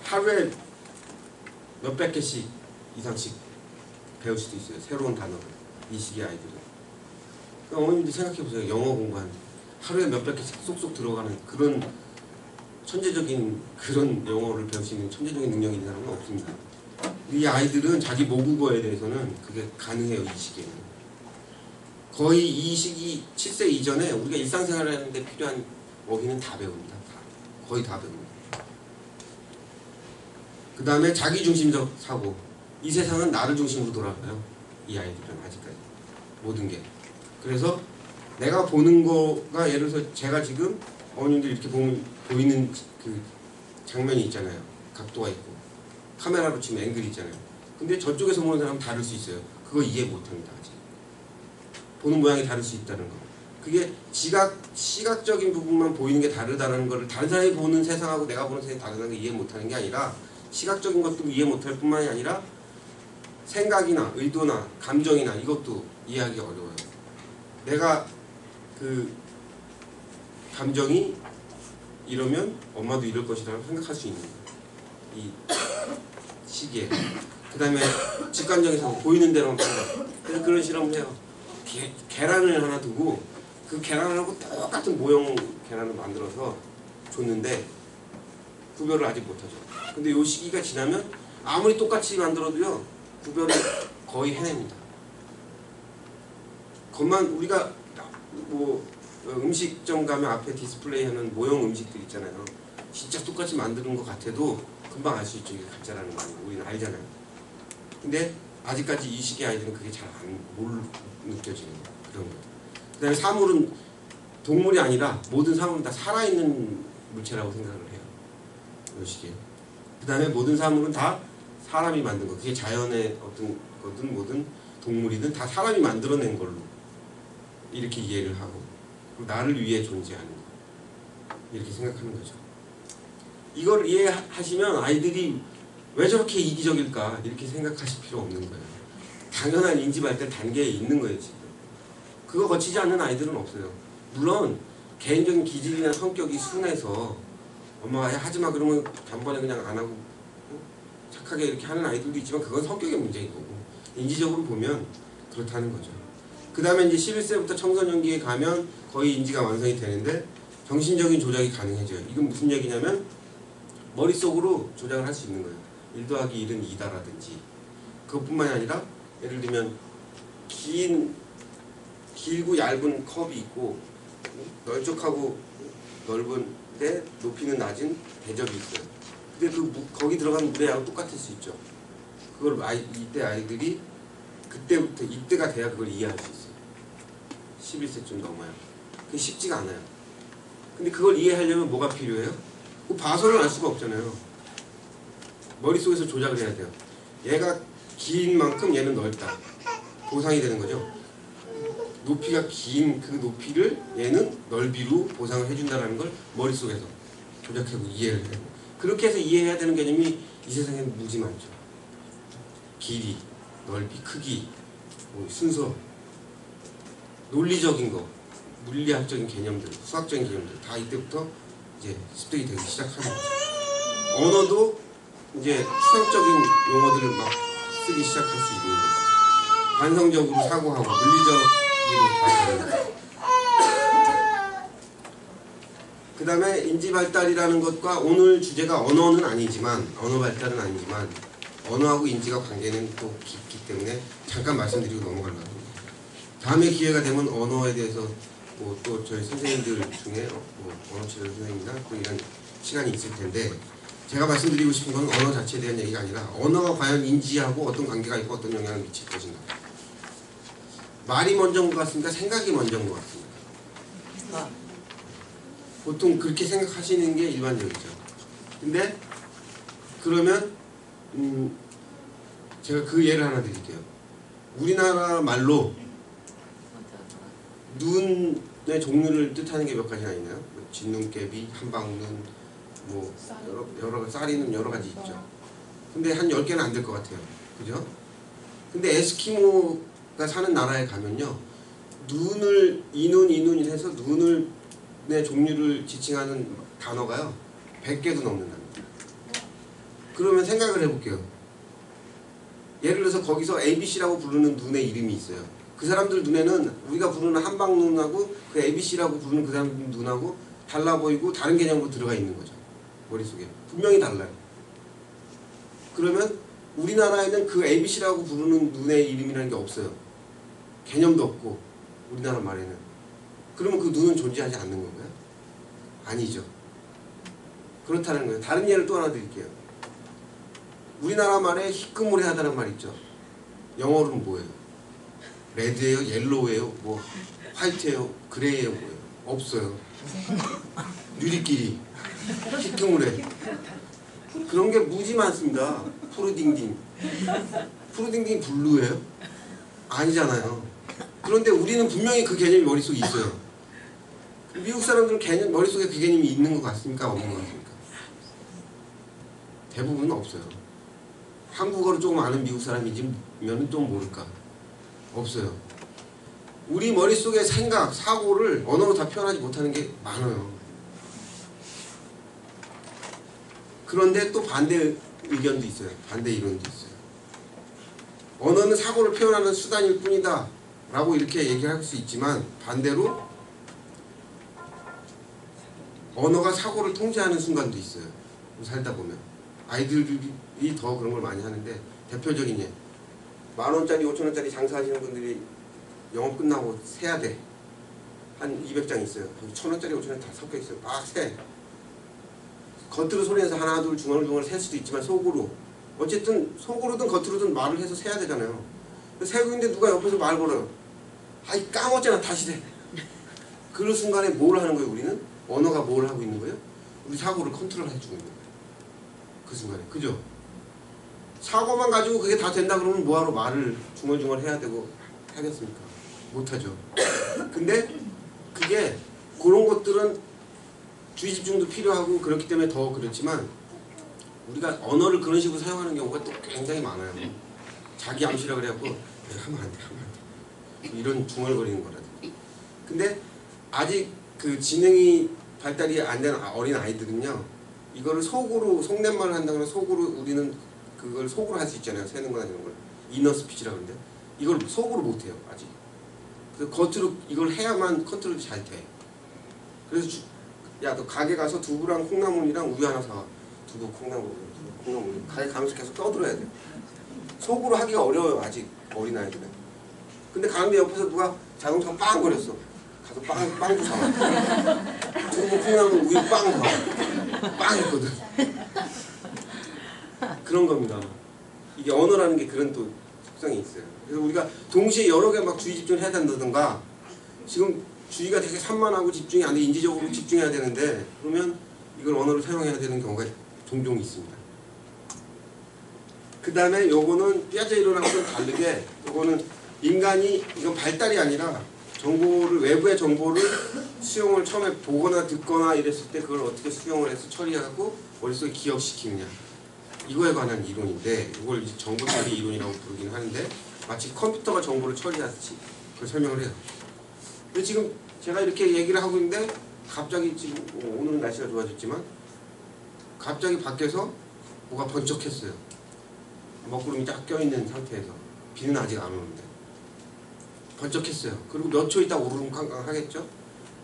하루에 몇백 개씩 이상씩 배울 수도 있어요. 새로운 단어를. 이 시기 아이들은. 그러니까 어머님들 생각해보세요. 영어 공부하는 하루에 몇백 개씩 쏙쏙 들어가는 그런 천재적인 그런 영어를 배울 수 있는 천재적인 능력이 있는 사람은 없습니다. 이 아이들은 자기 모국어에 대해서는 그게 가능해요. 이 시기에는. 거의 이 시기 7세 이전에 우리가 일상생활을 하는데 필요한 어휘는 다 배웁니다. 거의 다 배웁니다. 그 다음에 자기중심적 사고. 이 세상은 나를 중심으로 돌아가요. 이 아이들은 아직까지. 모든 게. 그래서 내가 보는 거가 예를 들어서 제가 지금 어머님들 이렇게 보이는 그 장면이 있잖아요. 각도가 있고. 카메라로 치면 앵글이 있잖아요. 근데 저쪽에서 보는 사람은 다를 수 있어요. 그거 이해 못합니다. 아직. 보는 모양이 다를 수 있다는 거. 그게 시각적인 부분만 보이는 게 다르다는 거를 다른 사람이 보는 세상하고 내가 보는 세상이 다르다는 걸 이해 못하는 게 아니라 시각적인 것도 이해 못할 뿐만이 아니라 생각이나 의도나 감정이나 이것도 이해하기 어려워요. 내가 그 감정이 이러면 엄마도 이럴 것이라고 생각할 수 있는 거예요. 이 시기에. 그 다음에 직관적에서 보이는 대로만 판단. 그래서 그런 실험을 해요. 계란을 하나 두고 그 계란하고 똑같은 모형 계란을 만들어서 줬는데 구별을 아직 못하죠. 근데 이 시기가 지나면 아무리 똑같이 만들어도요 구별을 거의 해냅니다. 그것만 우리가 뭐 음식점 가면 앞에 디스플레이하는 모형 음식들 있잖아요. 진짜 똑같이 만드는 것 같아도 금방 알 수 있죠. 이게 가짜라는 거 우리는 알잖아요. 근데 아직까지 이 시기 아이들은 그게 잘 못 느껴지는 그런 거. 그 다음에 사물은 동물이 아니라 모든 사물은 다 살아있는 물체라고 생각을 해요. 이 시기에. 그 다음에 모든 사물은 다 사람이 만든 거. 그게 자연의 어떤 거든 뭐든 동물이든 다 사람이 만들어낸 걸로 이렇게 이해를 하고 그리고 나를 위해 존재하는 거. 이렇게 생각하는 거죠. 이걸 이해하시면 아이들이 왜 저렇게 이기적일까 이렇게 생각하실 필요 없는 거예요. 당연한 인지발달 단계에 있는 거예요. 지금. 그거 거치지 않는 아이들은 없어요. 물론 개인적인 기질이나 성격이 순해서 엄마가 하지마 그러면 단번에 그냥 안 하고 착하게 이렇게 하는 아이들도 있지만 그건 성격의 문제인 거고 인지적으로 보면 그렇다는 거죠. 그 다음에 이제 11세부터 청소년기에 가면 거의 인지가 완성이 되는데 정신적인 조작이 가능해져요. 이건 무슨 얘기냐면 머릿속으로 조작을 할 수 있는 거예요. 1 더하기 1은 2다라든지 그것뿐만이 아니라 예를 들면 길고 얇은 컵이 있고 널쩍하고 넓은데 높이는 낮은 대접이 있어요. 근데 거기 들어가는 물의 양은 똑같을 수 있죠. 그걸 이때 아이들이 그때부터 이때가 돼야 그걸 이해할 수 있어요. 11세쯤 넘어요. 그게 쉽지가 않아요. 근데 그걸 이해하려면 뭐가 필요해요? 그 봐서는 알 수가 없잖아요. 머릿속에서 조작을 해야 돼요. 얘가 긴 만큼 얘는 넓다. 보상이 되는 거죠. 높이가 긴 그 높이를 얘는 넓이로 보상을 해준다는 걸 머릿속에서 조작하고 이해를 해요. 그렇게 해서 이해해야 되는 개념이 이 세상에는 무지 많죠. 길이, 넓이, 크기, 순서, 논리적인 거, 물리학적인 개념들, 수학적인 개념들 다 이때부터 이제 습득이 되기 시작하는 거죠. 언어도 이제 추상적인 용어들을 막 쓰기 시작할 수 있는 거죠. 관성적으로 사고하고 물리적으로 다 되는 거죠. 그 다음에 인지발달이라는 것과 오늘 주제가 언어 발달은 아니지만 언어하고 인지가 관계는 또 깊기 때문에 잠깐 말씀드리고 넘어가려고 합니다. 다음에 기회가 되면 언어에 대해서 뭐 또 저희 선생님들 중에 뭐 언어치료 선생님이나 또 이런 시간이 있을 텐데 제가 말씀드리고 싶은 건 언어 자체에 대한 얘기가 아니라 언어가 과연 인지하고 어떤 관계가 있고 어떤 영향을 미칠 것인가. 말이 먼저인 것 같습니까? 생각이 먼저인 것 같습니까? 보통 그렇게 생각하시는 게 일반적이죠. 근데 그러면 제가 그 예를 하나 드릴게요. 우리나라 말로 눈의 종류를 뜻하는 게 몇 가지나 있나요? 뭐 진눈깨비, 한방눈, 뭐 여러 쌀이는 여러 가지 있죠. 근데 한 10개는 안 될 것 같아요. 그죠? 근데 에스키모가 사는 나라에 가면요. 눈을 이눈 해서 눈을 의 종류를 지칭하는 단어가요. 100개도 넘는답니다. 그러면 생각을 해볼게요. 예를 들어서 거기서 ABC라고 부르는 눈의 이름이 있어요. 그 사람들 눈에는 우리가 부르는 한방눈하고 그 ABC라고 부르는 그 사람들 눈하고 달라 보이고 다른 개념으로 들어가 있는 거죠. 머릿속에. 분명히 달라요. 그러면 우리나라에는 그 ABC라고 부르는 눈의 이름이라는 게 없어요. 개념도 없고 우리나라 말에는. 그러면 그 눈은 존재하지 않는 건가요? 아니죠. 그렇다는 거예요. 다른 예를 또 하나 드릴게요. 우리나라 말에 희끄무레하다는 말 있죠. 영어로는 뭐예요? 레드예요? 옐로우예요? 뭐 화이트예요? 그레이예요? 뭐예요? 없어요. 누리끼리 희끄무레 그런 게 무지 많습니다. 푸르딩딩 푸르딩딩 블루예요? 아니잖아요. 그런데 우리는 분명히 그 개념이 머릿속에 있어요. 미국 사람들은 머릿속에 그 개념이 있는 것 같습니까? 없는 것 같습니까? 대부분은 없어요. 한국어를 조금 아는 미국 사람이지면 좀 모를까? 없어요. 우리 머릿속의 생각, 사고를 언어로 다 표현하지 못하는 게 많아요. 그런데 또 반대 의견도 있어요. 반대 이론도 있어요. 언어는 사고를 표현하는 수단일 뿐이다 라고 이렇게 얘기할 수 있지만 반대로 언어가 사고를 통제하는 순간도 있어요. 살다 보면 아이들이 더 그런 걸 많이 하는데 대표적인 예 10,000원짜리 5,000원짜리 장사하시는 분들이 영업 끝나고 세야 돼. 한 200장 있어요. 1,000원짜리 5,000원 다 섞여 있어요. 막 세. 겉으로 소리내서 하나 둘 중얼중얼 셀 수도 있지만 속으로 어쨌든 속으로든 겉으로든 말을 해서 세야 되잖아요. 세고 있는데 누가 옆에서 말 걸어요. 아이 까먹었잖아 다시 돼. 그 순간에 뭘 하는 거예요 우리는? 언어가 뭘 하고 있는 거예요? 우리 사고를 컨트롤 해주고 있는 거예요. 그 순간에. 그죠? 사고만 가지고 그게 다 된다 그러면 뭐하러 말을 중얼중얼 해야 되고 하겠습니까? 못하죠. 근데 그게 그런 것들은 주의 집중도 필요하고 그렇기 때문에 더 그렇지만 우리가 언어를 그런 식으로 사용하는 경우가 또 굉장히 많아요. 자기 암시라 그래갖고 하면 안 돼, 하면 안 돼. 이런 중얼거리는 거라든지. 근데 아직 그 지능이 발달이 안 된 어린 아이들은요. 이거를 속으로 속낸말을 한다거나 속으로 우리는 그걸 속으로 할 수 있잖아요. 세는 거나 이런 걸. 이너 스피치라고 하는데 이걸 속으로 못해요. 아직. 그래서 겉으로 이걸 해야만 컨트롤이 잘 돼. 그래서 야 너 가게 가서 두부랑 콩나물이랑 우유 하나 사와. 두부 콩나물 가게 가면서 계속 떠들어야 돼. 속으로 하기가 어려워요. 아직 어린아이들은. 근데 가는데 옆에서 누가 자동차가 빵 거렸어. 가서 빵도 사와. 두부 콩나물 우유 빵 사와. 빵 했거든. 그런 겁니다. 이게 언어라는 게 그런 또 특성이 있어요. 그래서 우리가 동시에 여러 개 막 주의 집중을 해야 된다든가 지금 주의가 되게 산만하고 집중이 안 돼. 인지적으로 집중해야 되는데 그러면 이걸 언어를 사용해야 되는 경우가 종종 있습니다. 그 다음에 요거는 삐아제이로랑 좀 다르게 요거는 인간이 이건 발달이 아니라 정보를 외부의 정보를 수용을 처음에 보거나 듣거나 이랬을 때 그걸 어떻게 수용을 해서 처리하고 머릿속에 기억시키느냐 이거에 관한 이론인데 이걸 이제 정보 처리 이론이라고 부르긴 하는데 마치 컴퓨터가 정보를 처리하듯이 그걸 설명을 해요. 근데 지금 제가 이렇게 얘기를 하고 있는데 갑자기 지금 오늘은 날씨가 좋아졌지만 갑자기 밖에서 뭐가 번쩍했어요. 먹구름이 딱 껴있는 상태에서 비는 아직 안 오는데 번쩍했어요. 그리고 몇 초 있다 우르릉-깡깡 하겠죠?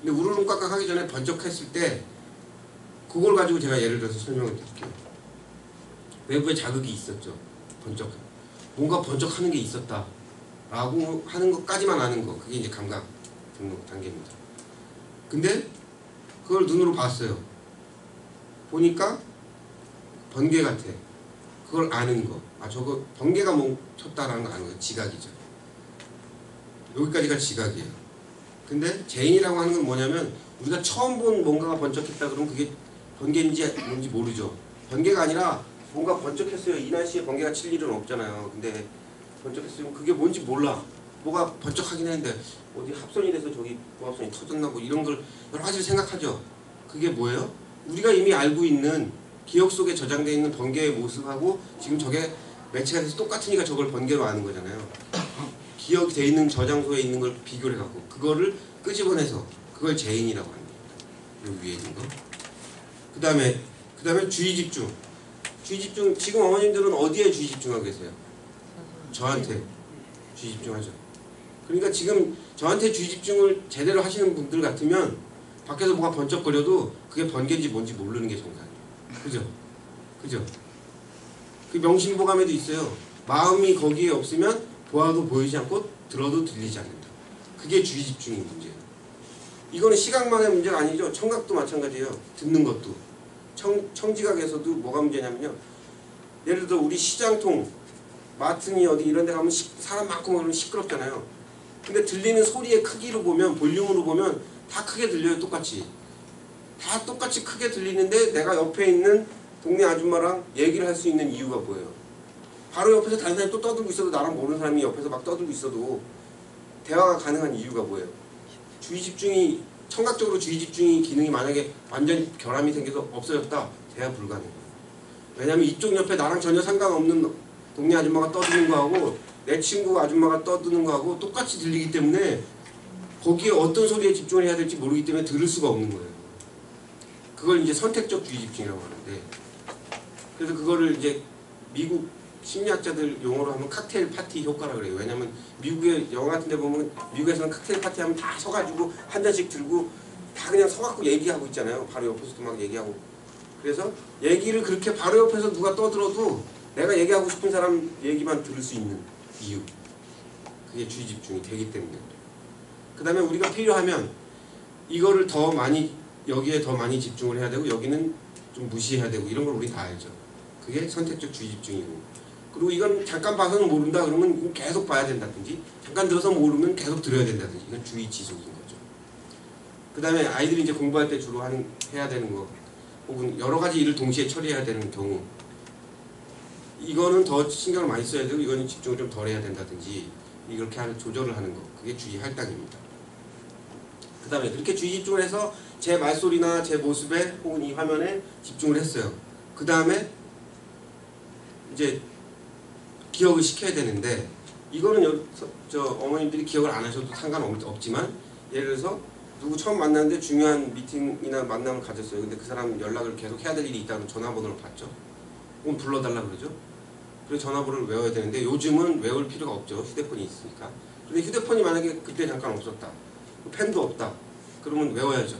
근데 우르릉-깡깡 하기 전에 번쩍했을 때 그걸 가지고 제가 예를 들어서 설명을 드릴게요. 외부에 자극이 있었죠. 번쩍, 뭔가 번쩍하는 게 있었다 라고 하는 것까지만 아는 거, 그게 이제 감각 등록 단계입니다. 근데 그걸 눈으로 봤어요. 보니까 번개 같아. 그걸 아는 거. 아, 저거 번개가 멈췄다라는 거 아는 거. 지각이죠. 여기까지가 지각이에요. 근데 재인이라고 하는 건 뭐냐면, 우리가 처음 본 뭔가가 번쩍했다 그러면 그게 번개인지 뭔지 모르죠. 번개가 아니라 뭔가 번쩍했어요. 이 날씨에 번개가 칠 일은 없잖아요. 근데 번쩍했으면 그게 뭔지 몰라. 뭐가 번쩍하긴 했는데 어디 합선이 돼서 저기 고압선이 터졌나 뭐 이런 걸 여러 가지를 생각하죠. 그게 뭐예요? 우리가 이미 알고 있는 기억 속에 저장되어 있는 번개의 모습하고 지금 저게 매치가 돼서 똑같으니까 저걸 번개로 아는 거잖아요. 기억이 돼 있는 저장소에 있는 걸 비교를 해갖고 그거를 끄집어내서 그걸 재인이라고 합니다. 여기 위에 있는 거. 그 다음에 주의 집중. 주의 집중. 지금 어머님들은 어디에 주의 집중하고 계세요? 저한테 주의 집중하죠. 그러니까 지금 저한테 주의 집중을 제대로 하시는 분들 같으면 밖에서 뭐가 번쩍거려도 그게 번개인지 뭔지 모르는 게 정상이에요. 그죠? 그죠? 그 명심보감에도 있어요. 마음이 거기에 없으면 보아도 보이지 않고 들어도 들리지 않는다. 그게 주의 집중의 문제예요. 이거는 시각만의 문제가 아니죠. 청각도 마찬가지예요. 듣는 것도. 청지각에서도 뭐가 문제냐면요. 예를 들어 우리 시장통, 마트니 어디 이런 데 가면 사람 많고 그러면 시끄럽잖아요. 근데 들리는 소리의 크기로 보면, 볼륨으로 보면 다 크게 들려요. 똑같이. 다 똑같이 크게 들리는데 내가 옆에 있는 동네 아줌마랑 얘기를 할 수 있는 이유가 뭐예요? 바로 옆에서 다른 사람이 또 떠들고 있어도, 나랑 모르는 사람이 옆에서 막 떠들고 있어도 대화가 가능한 이유가 뭐예요? 주의 집중이, 청각적으로 주의 집중이 기능이 만약에 완전히 결함이 생겨서 없어졌다, 대화 불가능해요. 왜냐면 이쪽 옆에 나랑 전혀 상관없는 동네 아줌마가 떠드는 거하고 내 친구 아줌마가 떠드는 거하고 똑같이 들리기 때문에 거기에 어떤 소리에 집중을 해야 될지 모르기 때문에 들을 수가 없는 거예요. 그걸 이제 선택적 주의 집중이라고 하는데, 그래서 그거를 이제 미국 심리학자들 용어로 하면 칵테일 파티 효과라고 그래요. 왜냐면 미국의 영화 같은 데 보면 미국에서는 칵테일 파티 하면 다 서가지고 한 잔씩 들고 다 그냥 서갖고 얘기하고 있잖아요. 바로 옆에서도 막 얘기하고. 그래서 얘기를 그렇게 바로 옆에서 누가 떠들어도 내가 얘기하고 싶은 사람 얘기만 들을 수 있는 이유. 그게 주의 집중이 되기 때문에. 그 다음에 우리가 필요하면 이거를 더 많이, 여기에 더 많이 집중을 해야 되고 여기는 좀 무시해야 되고 이런 걸 우리 다 알죠. 그게 선택적 주의 집중이고. 그리고 이건 잠깐 봐서는 모른다 그러면 계속 봐야 된다든지, 잠깐 들어서 모르면 계속 들어야 된다든지, 이건 주의 지속인 거죠. 그 다음에 아이들이 이제 공부할 때 주로 해야 되는 거, 혹은 여러 가지 일을 동시에 처리해야 되는 경우, 이거는 더 신경을 많이 써야 되고 이거는 집중을 좀 덜 해야 된다든지, 이렇게 하는 조절을 하는 거, 그게 주의 할당입니다. 그 다음에 그렇게 주의 집중을 해서 제 말소리나 제 모습에 혹은 이 화면에 집중을 했어요. 그 다음에 이제 기억을 시켜야 되는데, 이거는 어머님들이 기억을 안 하셔도 상관없지만, 예를 들어서 누구 처음 만났는데 중요한 미팅이나 만남을 가졌어요. 근데 그 사람 연락을 계속 해야 될 일이 있다면 전화번호를 받죠. 혹은 불러달라 그러죠. 그래서 전화번호를 외워야 되는데 요즘은 외울 필요가 없죠. 휴대폰이 있으니까. 근데 휴대폰이 만약에 그때 잠깐 없었다, 펜도 없다, 그러면 외워야죠.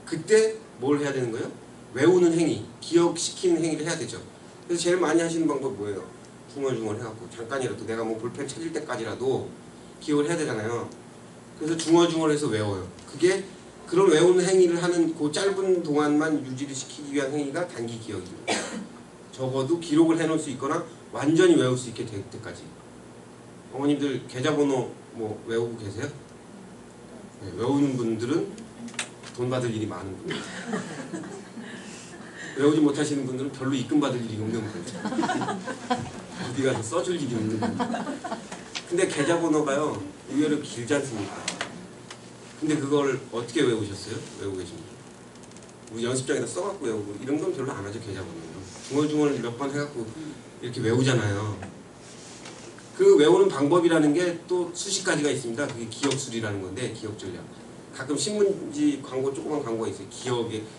그때 뭘 해야 되는 거예요? 외우는 행위, 기억시키는 행위를 해야 되죠. 그래서 제일 많이 하시는 방법 뭐예요? 중얼중얼 해갖고 잠깐이라도 내가 뭐 볼펜 찾을 때까지라도 기억을 해야 되잖아요. 그래서 중얼중얼해서 외워요. 그게 그런 외우는 행위를 하는 그 짧은 동안만 유지를 시키기 위한 행위가 단기 기억입니다. 적어도 기록을 해놓을 수 있거나 완전히 외울 수 있게 될 때까지. 어머님들 계좌번호 뭐 외우고 계세요? 네, 외우는 분들은 돈 받을 일이 많은 분들. 외우지 못하시는 분들은 별로 입금 받을 일이 없는 거죠. 어디 가서 써줄 일이 없는 분들. 근데 계좌번호가요 의외로 길지 않습니까? 근데 그걸 어떻게 외우셨어요? 외우고 계신 분. 우리 연습장에다 써갖고 외우고 이런 건 별로 안 하죠. 계좌번호는 중얼중얼 몇 번 해갖고 이렇게 외우잖아요. 그 외우는 방법이라는 게 또 수십 가지가 있습니다. 그게 기억술이라는 건데, 기억 전략. 가끔 신문지 광고, 조그만 광고가 있어요.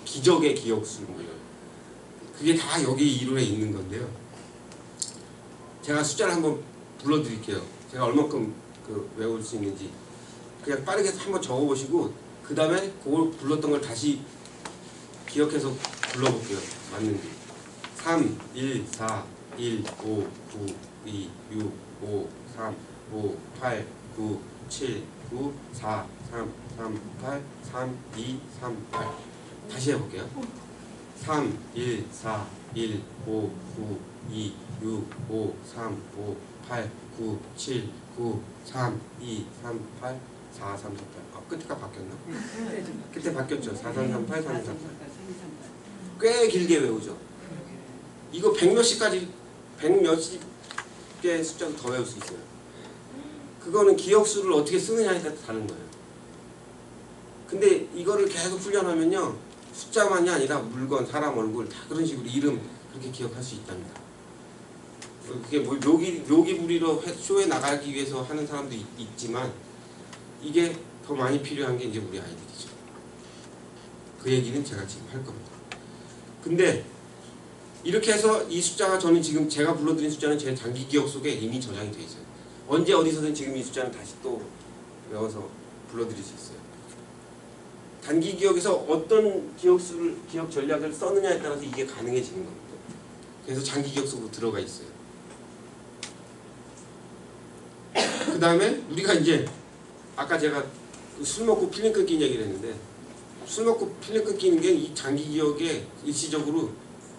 기적의 기억술 뭐 이런. 그게 다 여기 이론에 있는 건데요. 제가 숫자를 한번 불러드릴게요. 제가 얼마큼 외울 수 있는지 그냥 빠르게 한번 적어보시고 그 다음에 그걸 불렀던 걸 다시 기억해서 불러볼게요. 맞는지. 3, 1, 4, 1, 5, 9, 2, 6, 5, 3, 5, 8, 9, 7, 9, 4, 3, 3, 8, 3, 2, 3, 8. 다시 해볼게요. 3, 1, 4, 1, 5, 9, 2, 6, 5, 3, 5, 8, 9, 7, 9, 3, 2, 3, 8, 4, 3, 3, 8. 끝에가 바뀌었나? 끝에 바뀌었죠. 4, 3, 3, 8, 3, 3, 8. 꽤 길게 외우죠. 이거 100몇십까지 100몇십 개의 숫자도 더 외울 수 있어요. 그거는 기억수를 어떻게 쓰느냐에 따라 다른 거예요. 근데 이거를 계속 훈련하면요, 숫자만이 아니라 물건, 사람 얼굴 다 그런 식으로 이름 그렇게 기억할 수 있답니다. 그게 뭐 묘기부리로 쇼에 나가기 위해서 하는 사람도 있지만 이게 더 많이 필요한 게 이제 우리 아이들이죠. 그 얘기는 제가 지금 할 겁니다. 근데 이렇게 해서 이 숫자가 저는 지금 제가 불러드린 숫자는 제 장기 기억 속에 이미 저장이 되어 있어요. 언제 어디서든 지금 이 숫자는 다시 또 외워서 불러드릴 수 있어요. 단기 기억에서 어떤 기억 전략을 썼느냐에 따라서 이게 가능해지는 겁니다. 그래서 장기 기억 속으로 들어가 있어요. 그 다음에 우리가 이제 아까 제가 술 먹고 필름 끊긴 얘기를 했는데, 술 먹고 필름 끊기는 게 이 장기 기억에 일시적으로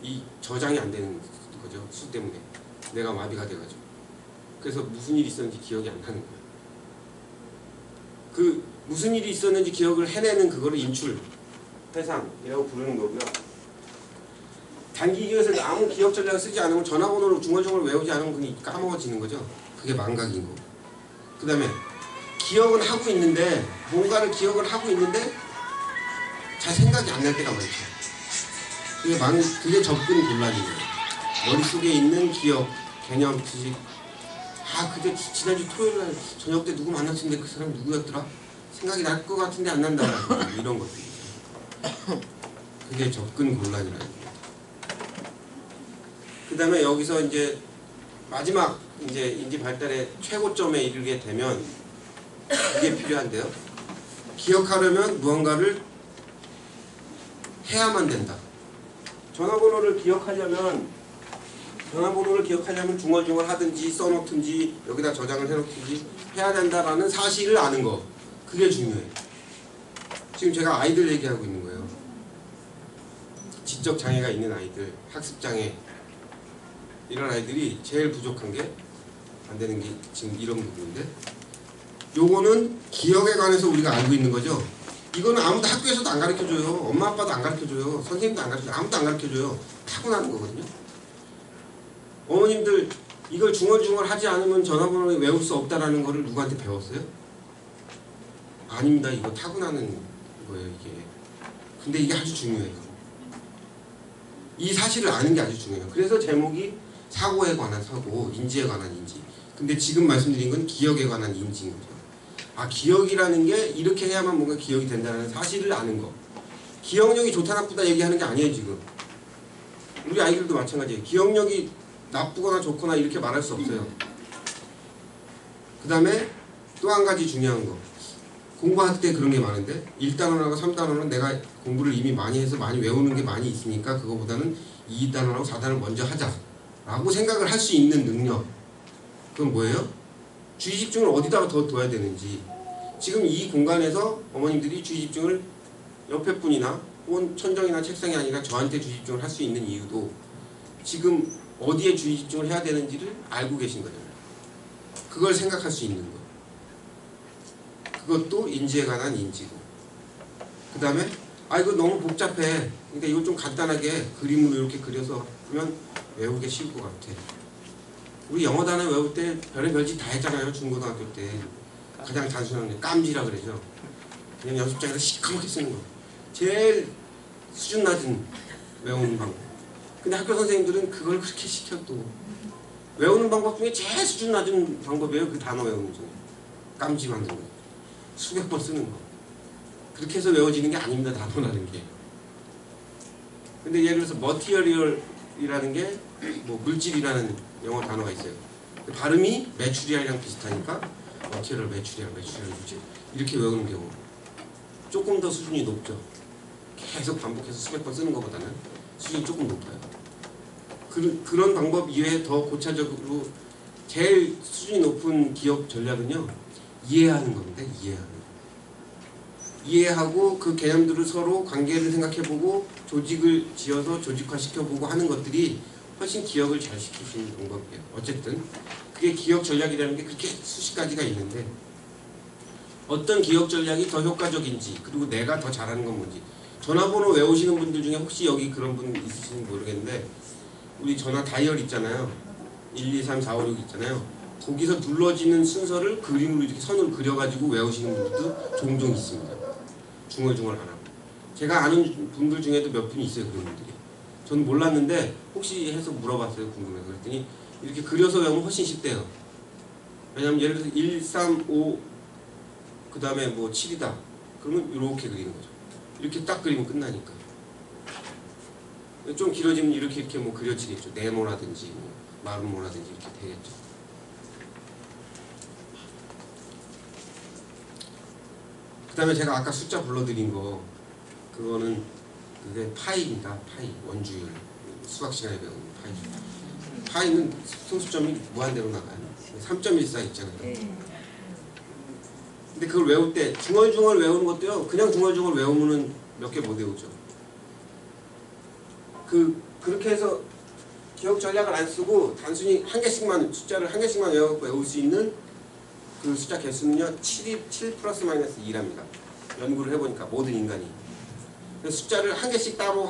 이 저장이 안 되는 거죠. 술 때문에 내가 마비가 돼가지고. 그래서 무슨 일이 있었는지 기억이 안 나는 거예요. 그 무슨 일이 있었는지 기억을 해내는 그거를 인출, 회상이라고 부르는 거고요. 단기 기억에서 아무 기억 전략을 쓰지 않으면 전화번호를 중얼중얼 외우지 않으면 그게 까먹어지는 거죠. 그게 망각인 거고. 그 다음에 기억은 하고 있는데, 뭔가를 기억을 하고 있는데 잘 생각이 안 날 때가 많죠. 그게 접근 곤란이에요. 머릿속에 있는 기억, 개념, 지식. 그때 지난주 토요일날 저녁 때 누구 만났는데 그 사람 누구였더라? 생각이 날 것 같은데 안 난다. 이런 것들. 그게 접근 곤란이라는 거예요. 그 다음에 여기서 이제 마지막 이제 인지 발달의 최고점에 이르게 되면 이게 필요한데요. 기억하려면 무언가를 해야만 된다. 전화번호를 기억하려면 중얼중얼 하든지 써놓든지 여기다 저장을 해놓든지 해야 된다라는 사실을 아는 거. 그게 중요해요. 지금 제가 아이들 얘기하고 있는 거예요. 지적 장애가 있는 아이들, 학습 장애, 이런 아이들이 제일 부족한 게 안 되는 게 지금 이런 부분인데, 요거는 기억에 관해서 우리가 알고 있는 거죠. 이거는 아무도 학교에서도 안 가르쳐줘요. 엄마 아빠도 안 가르쳐줘요. 선생님도 안 가르쳐줘요. 아무도 안 가르쳐줘요. 타고나는 거거든요. 어머님들 이걸 중얼중얼 하지 않으면 전화번호를 외울 수 없다라는 거를 누구한테 배웠어요? 아닙니다. 이거 타고나는 거예요, 이게. 근데 이게 아주 중요해요. 이 사실을 아는 게 아주 중요해요. 그래서 제목이 사고에 관한 사고, 인지에 관한 인지. 근데 지금 말씀드린 건 기억에 관한 인지인 거죠. 기억이라는 게 이렇게 해야만 뭔가 기억이 된다는 사실을 아는 거. 기억력이 좋다 나쁘다 얘기하는 게 아니에요, 지금. 우리 아이들도 마찬가지예요. 기억력이 나쁘거나 좋거나 이렇게 말할 수 없어요. 그 다음에 또 한 가지 중요한 거. 공부할 때 그런 게 많은데 1단원하고 3단원은 내가 공부를 이미 많이 해서 많이 외우는 게 많이 있으니까 그거보다는 2단원하고 4단원 먼저 하자 라고 생각을 할 수 있는 능력. 그건 뭐예요? 주의 집중을 어디다가 더 둬야 되는지. 지금 이 공간에서 어머님들이 주의 집중을 옆에 분이나 혹은 천정이나 책상이 아니라 저한테 주의 집중을 할 수 있는 이유도 지금 어디에 주의 집중을 해야 되는지를 알고 계신 거잖아요. 그걸 생각할 수 있는 거. 그것도 인지에 관한 인지고. 그 다음에 이거 너무 복잡해. 그러니까 이거 좀 간단하게 그림으로 이렇게 그려서 그러면 외우기 쉬울 것 같아. 우리 영어 단어 외울 때 별의별 짓 다 했잖아요. 중고등학교 때. 가장 단순한 게 깜지라 그러죠. 그냥 연습장에서 시커멓게 쓰는 거. 제일 수준 낮은 외우는 방법. 근데 학교 선생님들은 그걸 그렇게 시켜도 외우는 방법 중에 제일 수준 낮은 방법이에요. 그 단어 외우는 중에. 깜지 만드는 거. 수백 번 쓰는 거. 그렇게 해서 외워지는 게 아닙니다. 단어라는 게. 근데 예를 들어서 머티리얼이라는 게 뭐 물질이라는 영어 단어가 있어요. 발음이 메추리알이랑 비슷하니까 머티리얼, 메추리알 물질 이렇게 외우는 경우 조금 더 수준이 높죠. 계속 반복해서 수백 번 쓰는 것보다는 수준이 조금 높아요. 그런 방법 이외에 더 고차적으로 제일 수준이 높은 기업 전략은요, 이해하는 겁니다. 이해하고 그 개념들을 서로 관계를 생각해보고 조직을 지어서 조직화시켜보고 하는 것들이 훨씬 기억을 잘 시킬 수 있는 방법이에요. 어쨌든 그게 기억 전략이라는 게 그렇게 수십 가지가 있는데, 어떤 기억 전략이 더 효과적인지, 그리고 내가 더 잘하는 건 뭔지. 전화번호 외우시는 분들 중에 혹시 여기 그런 분 있으신지 모르겠는데, 우리 전화 다이얼 있잖아요. 1, 2, 3, 4, 5, 6 있잖아요. 거기서 눌러지는 순서를 그림으로 이렇게 선을 그려가지고 외우시는 분들도 종종 있습니다. 중얼중얼 안 하고. 제가 아는 분들 중에도 몇 분이 있어요, 그런 분들이. 저는 몰랐는데 혹시 해서 물어봤어요, 궁금해서. 그랬더니 이렇게 그려서 외우면 훨씬 쉽대요. 왜냐면 예를 들어서 1, 3, 5 그 다음에 뭐 7이다. 그러면 이렇게 그리는 거죠. 이렇게 딱 그리면 끝나니까. 좀 길어지면 이렇게 뭐 그려지겠죠. 네모라든지 뭐 마름모라든지 이렇게 되겠죠. 그 다음에 제가 아까 숫자 불러드린 거, 그거는 그게 파이입니다. 파이, 원주율. 수학 시간에 배우는 파이. 파이는 소수점이 무한대로 나가요. 3.14 있잖아요. 근데 그걸 외울 때 중얼중얼 외우는 것도요, 그냥 중얼중얼 외우면은 몇 개 못 외우죠. 그렇게 해서 기억 전략을 안 쓰고 단순히 한 개씩만, 숫자를 한 개씩만 외울 수 있는 그 숫자 개수는요, 7 플러스 마이너스 2랍니다. 연구를 해보니까 모든 인간이. 그래서 숫자를 한 개씩 따로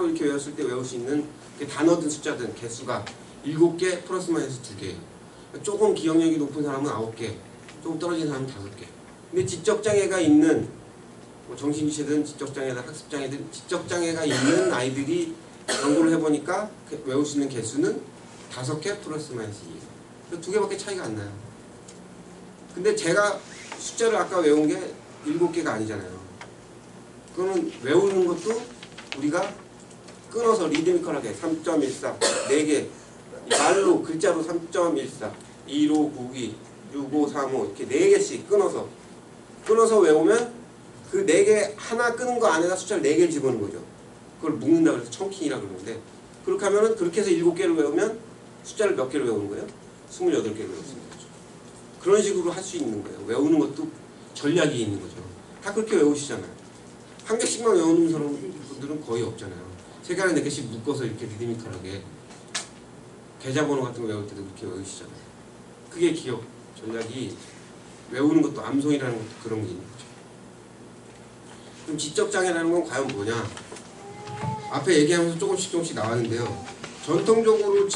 이렇게 외웠을 때 외울 수 있는 단어든 숫자든 개수가 7개 플러스 마이너스 2개예요. 조금 기억력이 높은 사람은 9개, 조금 떨어진 사람은 5개. 근데 지적장애가 있는, 뭐 정신지체든 지적장애든 학습장애든 지적장애가 있는 아이들이 연구를 해보니까 외울 수 있는 개수는 5개 플러스 마이너스 2. 2개밖에 차이가 안 나요. 근데 제가 숫자를 아까 외운 게 7개가 아니잖아요. 그거는 외우는 것도 우리가 끊어서 리드미컬하게 3.14, 4개, 말로 글자로 3.14, 1592, 6535 이렇게 4개씩 끊어서 외우면 그 4개 하나 끄는 거 안에다 숫자를 4개를 집어넣는 거죠. 그걸 묶는다고 해서 청킹이라고 그러는데, 그렇게 하면은 그렇게 해서 7개를 외우면 숫자를 몇 개를 외우는 거예요? 28개를 외울 수 있는 거죠. 그런 식으로 할 수 있는 거예요. 외우는 것도 전략이 있는 거죠. 다 그렇게 외우시잖아요. 한 개씩만 외우는 사람들은 거의 없잖아요. 3개 안에 4개씩 묶어서 이렇게 리드미컬하게 계좌번호 같은 거 외울 때도 그렇게 외우시잖아요. 그게 기억 전략이, 외우는 것도 암송이라는 것도 그런 게 있는 거죠. 그럼 지적장애라는 건 과연 뭐냐? 앞에 얘기하면서 조금씩 나왔는데요. 전통적으로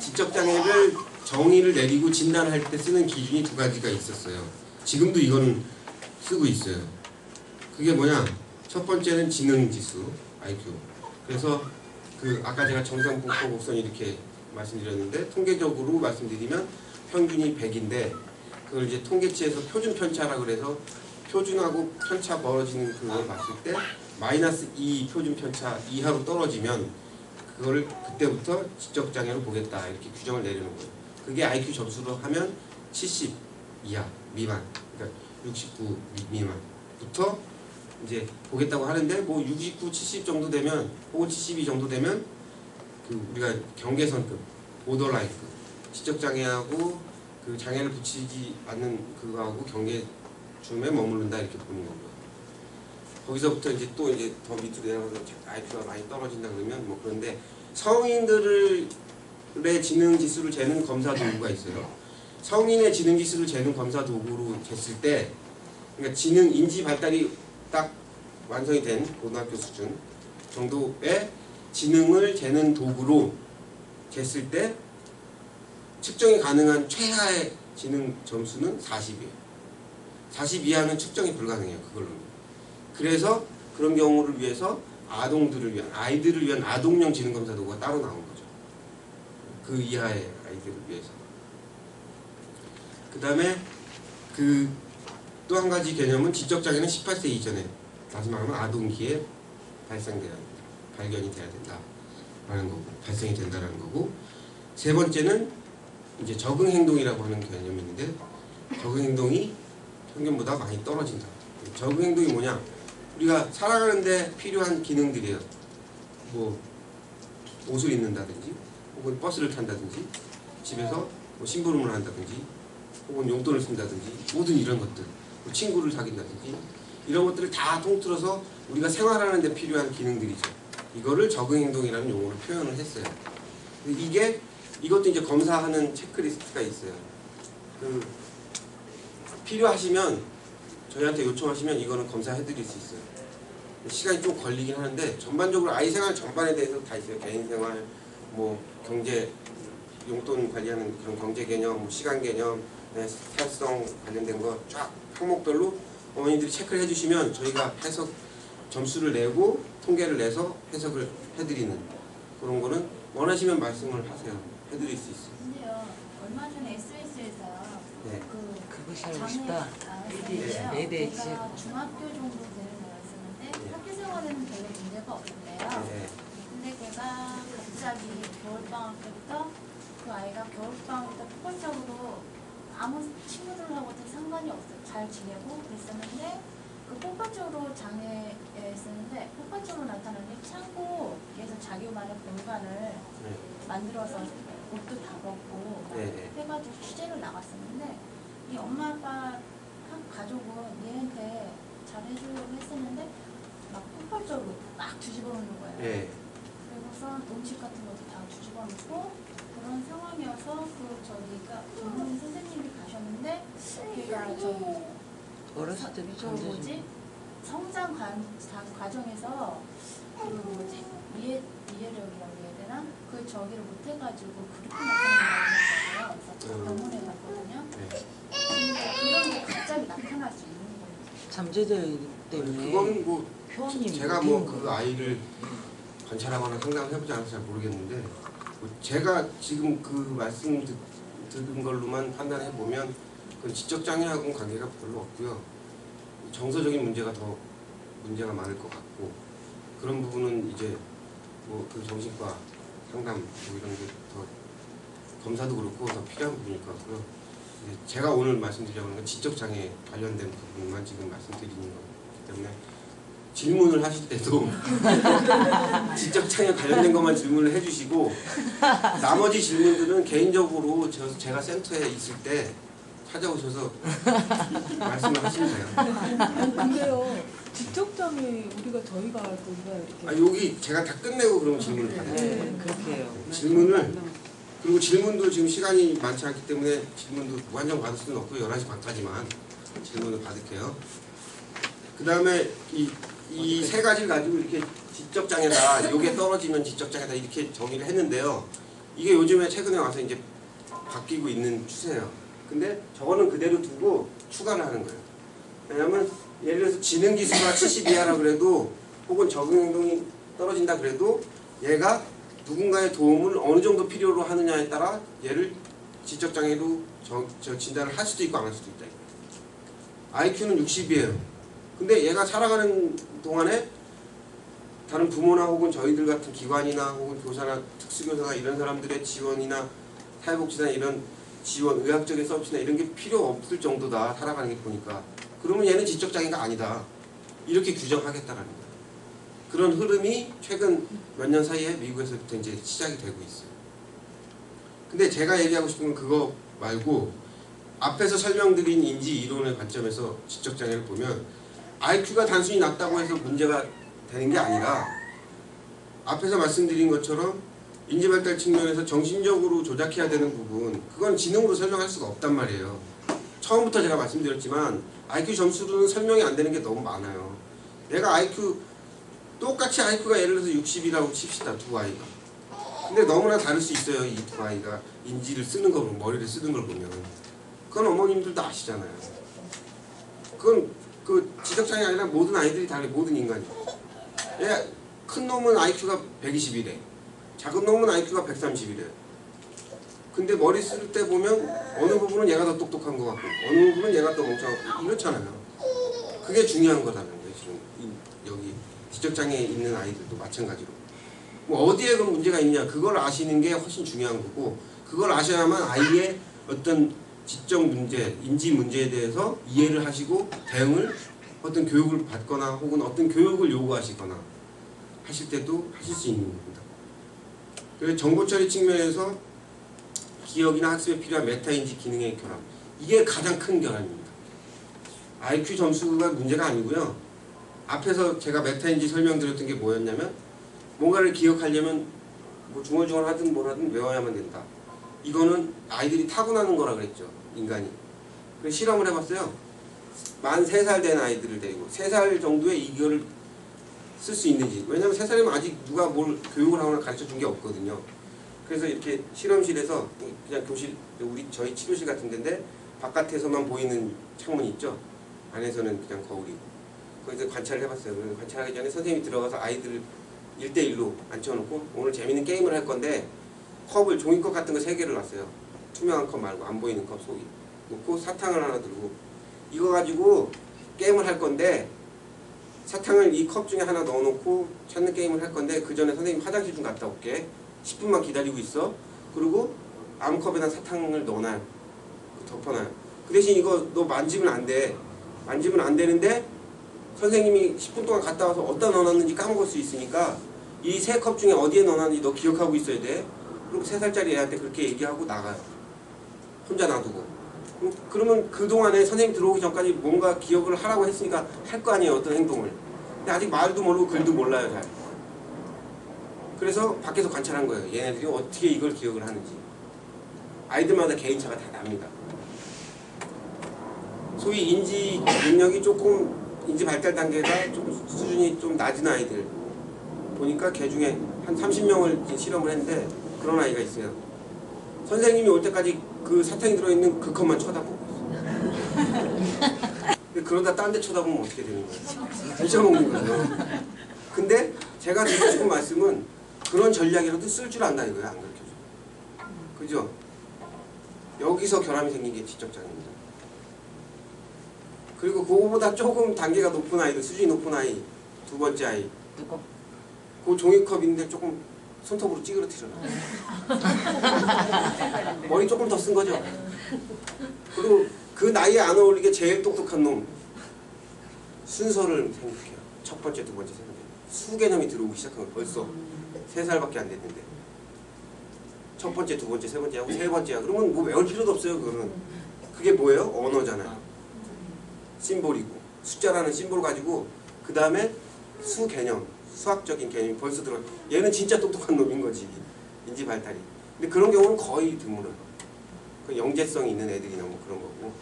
지적장애를 정의를 내리고 진단할 때 쓰는 기준이 2가지가 있었어요. 지금도 이거는 쓰고 있어요. 그게 뭐냐? 첫 번째는 지능지수, IQ. 그래서 아까 제가 정상분포 곡선 이렇게 말씀드렸는데, 통계적으로 말씀드리면 평균이 100인데, 그걸 이제 통계치에서 표준 편차라고 그래서 표준하고 편차 벌어지는 그걸 봤을 때 마이너스 2 표준 편차 이하로 떨어지면 그거를 그때부터 지적장애로 보겠다, 이렇게 규정을 내리는 거예요. 그게 IQ 점수로 하면 70 이하, 미만, 그러니까 69 미만부터 이제 보겠다고 하는데, 뭐 69, 70 정도 되면, 혹은 72 정도 되면 우리가 경계선급, 보더라인급, 지적장애하고 그 장애를 붙이지 않는 그거하고 경계쯤에 머무른다, 이렇게 보는 거고요. 거기서부터 이제 또 이제 더 밑으로 내려가서 IQ가 많이 떨어진다 그러면 뭐, 그런데 성인들의 지능 지수를 재는 검사 도구가 있어요. 성인의 지능 지수를 재는 검사 도구로 쟀을 때, 그러니까 지능 인지 발달이 딱 완성이 된 고등학교 수준 정도의 지능을 재는 도구로 쟀을 때 측정이 가능한 최하의 지능 점수는 40이에요. 40 이하는 측정이 불가능해요, 그걸로는. 그래서 그런 경우를 위해서 아이들을 위한 아동용 지능검사 도구가 따로 나온 거죠. 그 이하의 아이들을 위해서. 그 다음에 또 한 가지 개념은 지적장애는 18세 이전에, 다시 말하면 아동기에 발견이 돼야 된다라는 거고, 발생이 된다라는 거고, 세 번째는 이제 적응행동이라고 하는 개념이 있는데, 적응행동이 평균보다 많이 떨어진다. 적응행동이 뭐냐? 우리가 살아가는데 필요한 기능들이에요. 뭐 옷을 입는다든지 혹은 버스를 탄다든지 집에서 뭐 심부름을 한다든지 혹은 용돈을 쓴다든지 모든 이런 것들, 뭐 친구를 사귄다든지 이런 것들을 다 통틀어서 우리가 생활하는 데 필요한 기능들이죠. 이거를 적응행동이라는 용어로 표현을 했어요. 이것도 이제 검사하는 체크리스트가 있어요. 필요하시면 저희한테 요청하시면 이거는 검사해 드릴 수 있어요. 시간이 좀 걸리긴 하는데 전반적으로 아이 생활 전반에 대해서 다 있어요. 개인 생활, 뭐 경제, 용돈 관리하는 그런 경제 개념, 뭐 시간 개념, 스타일성 관련된 거 쫙 항목별로 어머니들이 체크를 해주시면 저희가 해석 점수를 내고 통계를 내서 해석을 해드리는 그런 거는 원하시면 말씀을 하세요. 해드릴 수 있어요. 근데요, 얼마 전에 SBS에서 네. 그것이 알고 싶다. ADHD. 제가 중학교 정도 되는 애가 있었는데 네. 학교 생활에는 별로 문제가 없었대요. 네. 근데 걔가 갑자기 겨울방학 때부터 그 아이가 겨울방학 때 폭발적으로 아무 친구들하고도 상관이 없어요. 잘 지내고 그랬었는데 그 폭발적으로 장애에 있었는데 폭발적으로 나타나는 창고에서 자기만의 공간을 네. 만들어서 옷도 다 벗고 네. 해가지고 취재를 나갔었는데 이 엄마 아빠 한 가족은 얘한테 잘해주려고 했었는데 막 폭발적으로 막 뒤집어 놓는 거예요. 네. 그리고서 음식 같은 것도 다 뒤집어 놓고 그런 상황이어서 저기가 전문 선생님이 가셨는데 걔가 어렸을 때부터 뭐지? 성장 과정에서 이해력이라고 해야 되나? 그 저기를 못 해가지고 그렇게 나타난다고 했어요. 그래서 병원에 갔거든요. 네. 근데 그런 게 갑자기 나타날 수 있는 거예요. 잠재력 때문에 그거는 뭐 표현이 제가 뭐 그 아이를 관찰하거나 상담을 해보지 않아서 잘 모르겠는데 뭐 제가 지금 그 말씀 들은 걸로만 판단해 보면 그 지적 장애하고는 관계가 별로 없고요. 정서적인 문제가 더 문제가 많을 것 같고 그런 부분은 이제 뭐 그 정신과 상담 뭐 이런 게 더 검사도 그렇고 더 필요한 부분일 것 같고요. 제가 오늘 말씀드리려고 하는 건 지적 장애 관련된 부분만 지금 말씀드리는 거기 때문에 질문을 하실 때도 지적 장애 관련된 것만 질문을 해주시고 나머지 질문들은 개인적으로 제가 센터에 있을 때 찾아오셔서 말씀을 하시면 돼요. 근데요, 지적장애 저희가 이렇게 여기 제가 다 끝내고 그러면 질문을 받아요. 네, 그렇게 해요. 질문을 그리고 질문도 지금 시간이 많지 않기 때문에 질문도 무한정 받을 수는 없고 11시 반까지만 질문을 받을게요. 그 다음에 이 세 가지를 가지고 이렇게 지적장애다, 요게 떨어지면 지적장애다 이렇게 정의를 했는데요. 이게 요즘에 최근에 와서 이제 바뀌고 있는 추세예요. 근데 저거는 그대로 두고 추가를 하는 거예요. 왜냐하면 예를 들어서 지능지수가 70 이하라 그래도 혹은 적응행동이 떨어진다 그래도 얘가 누군가의 도움을 어느 정도 필요로 하느냐에 따라 얘를 지적장애로 진단을 할 수도 있고 안 할 수도 있다. IQ는 60이에요. 근데 얘가 살아가는 동안에 다른 부모나 혹은 저희들 같은 기관이나 혹은 교사나 특수교사나 이런 사람들의 지원이나 사회복지나 이런 지원, 의학적인 서비스나 이런 게 필요 없을 정도다. 살아가는 게 보니까. 그러면 얘는 지적장애가 아니다. 이렇게 규정하겠다라는 거예요. 그런 흐름이 최근 몇 년 사이에 미국에서부터 이제 시작이 되고 있어요. 근데 제가 얘기하고 싶은 건 그거 말고 앞에서 설명드린 인지 이론의 관점에서 지적장애를 보면 IQ가 단순히 낮다고 해서 문제가 되는 게 아니라 앞에서 말씀드린 것처럼 인지발달 측면에서 정신적으로 조작해야 되는 부분, 그건 지능으로 설명할 수가 없단 말이에요. 처음부터 제가 말씀드렸지만 IQ 점수로는 설명이 안 되는 게 너무 많아요. 내가 똑같이 IQ가 예를 들어서 60이라고 칩시다. 두 아이가. 근데 너무나 다를 수 있어요. 이 두 아이가 인지를 쓰는 거 보면, 머리를 쓰는 걸 보면. 그건 어머님들도 아시잖아요. 그건 그 지적장애 아니라 모든 아이들이 다르게 모든 인간이. 큰 놈은 IQ가 120이래. 작은 놈은 IQ가 130이래. 근데 머리 쓸 때 보면 어느 부분은 얘가 더 똑똑한 것 같고 어느 부분은 얘가 더 멍청하고 이렇잖아요. 그게 중요한 거라는 거예요. 지금 여기 지적장애 있는 아이들도 마찬가지로. 뭐 어디에 그런 문제가 있냐 그걸 아시는 게 훨씬 중요한 거고 그걸 아셔야만 아이의 어떤 지적 문제, 인지 문제에 대해서 이해를 하시고 대응을 어떤 교육을 받거나 혹은 어떤 교육을 요구하시거나 하실 때도 하실 수 있는 겁니다. 그래서 정보 처리 측면에서 기억이나 학습에 필요한 메타인지 기능의 결합. 이게 가장 큰 결합입니다. IQ 점수가 문제가 아니고요. 앞에서 제가 메타인지 설명드렸던 게 뭐였냐면 뭔가를 기억하려면 뭐 중얼중얼 하든 뭘 하든 외워야만 된다. 이거는 아이들이 타고나는 거라 그랬죠. 인간이. 그래서 실험을 해봤어요. 만 3살 된 아이들을 데리고 3살 정도에 이거를 쓸 수 있는지. 왜냐면 3살이면 아직 누가 뭘 교육을 하거나 가르쳐 준 게 없거든요. 그래서 이렇게 실험실에서 그냥 교실, 저희 치료실 같은 데인데 바깥에서만 보이는 창문이 있죠. 안에서는 그냥 거울이고. 거기서 관찰을 해봤어요. 그래서 관찰하기 전에 선생님이 들어가서 아이들을 1대1로 앉혀놓고 오늘 재밌는 게임을 할 건데 컵을 종이컵 같은 거 3개를 놨어요. 투명한 컵 말고 안 보이는 컵 속에 놓고 사탕을 하나 들고 이거 가지고 게임을 할 건데 사탕을 이 컵 중에 하나 넣어놓고 찾는 게임을 할 건데 그 전에 선생님 화장실 좀 갔다 올게. 10분만 기다리고 있어. 그리고 아무 컵에다 사탕을 넣어놔요. 덮어놔요. 그 대신 이거 너 만지면 안 돼. 만지면 안 되는데 선생님이 10분 동안 갔다 와서 어디다 넣어놨는지 까먹을 수 있으니까 이 3컵 중에 어디에 넣어놨는지 너 기억하고 있어야 돼. 그리고 3살짜리 애한테 그렇게 얘기하고 나가요. 혼자 놔두고. 그러면 그동안에 선생님 들어오기 전까지 뭔가 기억을 하라고 했으니까 할 거 아니에요. 어떤 행동을. 근데 아직 말도 모르고 글도 몰라요. 잘. 그래서 밖에서 관찰한 거예요. 얘네들이 어떻게 이걸 기억을 하는지. 아이들마다 개인차가 다 납니다. 소위 인지 능력이 조금 인지 발달 단계가 좀 수준이 좀 낮은 아이들 보니까 걔 중에 한 30명을 실험을 했는데 그런 아이가 있어요. 선생님이 올 때까지 그 사탕이 들어있는 그 컵만 쳐다보고 있어요. 그러다 딴 데 쳐다보면 어떻게 되는 거예요? 훔쳐먹는 거예요. 근데 제가 드리고 싶은 말씀은 그런 전략이라도 쓸 줄 안다 이거예요. 안 가르쳐줘. 그죠? 여기서 결함이 생긴 게 지적장애입니다. 그리고 그거보다 조금 단계가 높은 아이들, 수준이 높은 아이, 2번째 아이. 누구? 그 종이컵인데 조금 손톱으로 찌그러뜨려놔. 머리 조금 더 쓴 거죠. 그리고 그 나이에 안 어울리게 제일 똑똑한 놈 순서를 생각해요. 첫 번째, 두 번째, 세 번째. 수 개념이 들어오기 시작한 거 벌써 3살밖에 안 됐는데 첫 번째, 두 번째, 세 번째하고 세 번째야. 그러면 뭐 외울 필요도 없어요. 그거는. 그게 뭐예요? 언어잖아요. 심볼이고 숫자라는 심볼 가지고 그 다음에 수 개념, 수학적인 개념이 벌써 들어. 얘는 진짜 똑똑한 놈인 거지. 인지 발달이. 근데 그런 경우는 거의 드물어요. 그 영재성이 있는 애들이나 뭐 그런 거고.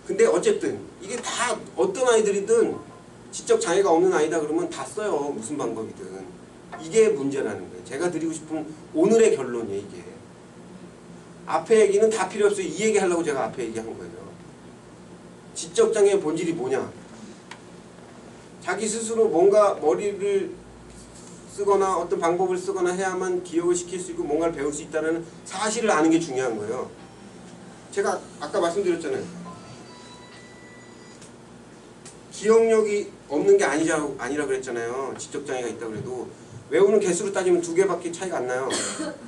근데 어쨌든 이게 다 어떤 아이들이든 지적 장애가 없는 아이다 그러면 다 써요. 무슨 방법이든. 이게 문제라는 거예요. 제가 드리고 싶은 오늘의 결론이에요. 이게. 앞에 얘기는 다 필요 없어요. 이 얘기 하려고 제가 앞에 얘기한 거예요. 지적 장애의 본질이 뭐냐? 자기 스스로 뭔가 머리를 쓰거나 어떤 방법을 쓰거나 해야만 기억을 시킬 수 있고 뭔가를 배울 수 있다는 사실을 아는 게 중요한 거예요. 제가 아까 말씀드렸잖아요. 기억력이 없는 게 아니라 그랬잖아요. 지적장애가 있다고 그래도 외우는 개수로 따지면 2개밖에 차이가 안 나요.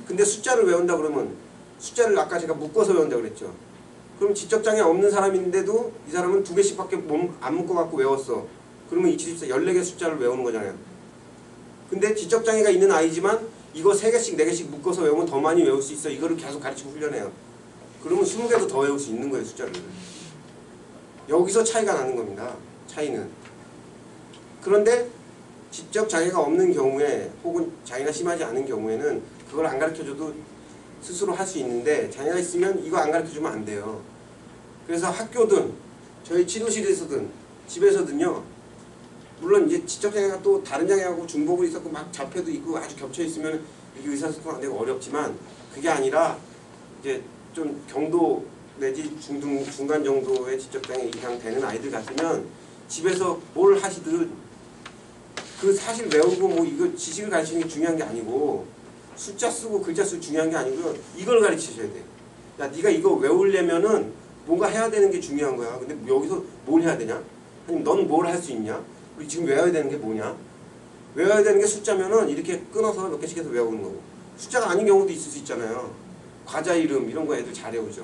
근데 숫자를 외운다 그러면 숫자를 아까 제가 묶어서 외운다고 그랬죠. 그럼 지적장애 없는 사람인데도 이 사람은 2개씩밖에 안 묶어갖고 외웠어. 그러면 2, 7, 14개 숫자를 외우는 거잖아요. 근데 지적장애가 있는 아이지만 이거 3개씩 4개씩 묶어서 외우면 더 많이 외울 수 있어. 이거를 계속 가르치고 훈련해요. 그러면 20개도 더 외울 수 있는 거예요. 숫자를. 여기서 차이가 나는 겁니다. 차이는. 그런데 지적 장애가 없는 경우에 혹은 장애가 심하지 않은 경우에는 그걸 안 가르쳐줘도 스스로 할 수 있는데 장애가 있으면 이거 안 가르쳐주면 안 돼요. 그래서 학교든 저희 치료실에서든 집에서든요. 물론 이제 지적 장애가 또 다른 장애하고 중복을 있었고 막 잡혀도 있고 아주 겹쳐 있으면 이게 의사소통 안 되고 어렵지만 그게 아니라 이제 좀 경도 내지 중간 정도의 지적 장애 이상 되는 아이들 같으면 집에서 뭘 하시든 그 사실 외우고 뭐 이거 지식을 가르치는 게 중요한 게 아니고 숫자 쓰고 글자 쓰고 중요한 게 아니고요. 이걸 가르치셔야 돼. 야, 네가 이거 외우려면은 뭔가 해야 되는 게 중요한 거야. 근데 여기서 뭘 해야 되냐? 아니면 넌 뭘 할 수 있냐? 우리 지금 외워야 되는 게 뭐냐? 외워야 되는 게 숫자면은 이렇게 끊어서 몇 개씩 해서 외우는 거고. 숫자가 아닌 경우도 있을 수 있잖아요. 과자 이름 이런 거 애들 잘 외우죠.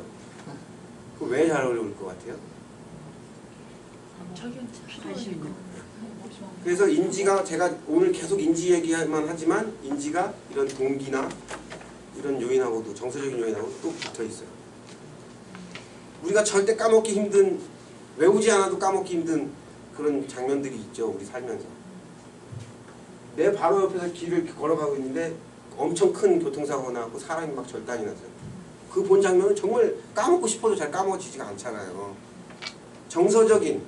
그거 왜 잘 외울 것 같아요? 자기한테 하시는 그래서 인지가 제가 오늘 계속 인지 얘기만 하지만 인지가 이런 동기나 이런 요인하고도 정서적인 요인하고도 또 붙어 있어요. 우리가 절대 까먹기 힘든 외우지 않아도 까먹기 힘든 그런 장면들이 있죠. 우리 살면서 내 바로 옆에서 길을 이렇게 걸어가고 있는데 엄청 큰 교통사고가 나고 사람이 막 절단이 났어요. 그 본 장면은 정말 까먹고 싶어도 잘 까먹어지지가 않잖아요. 정서적인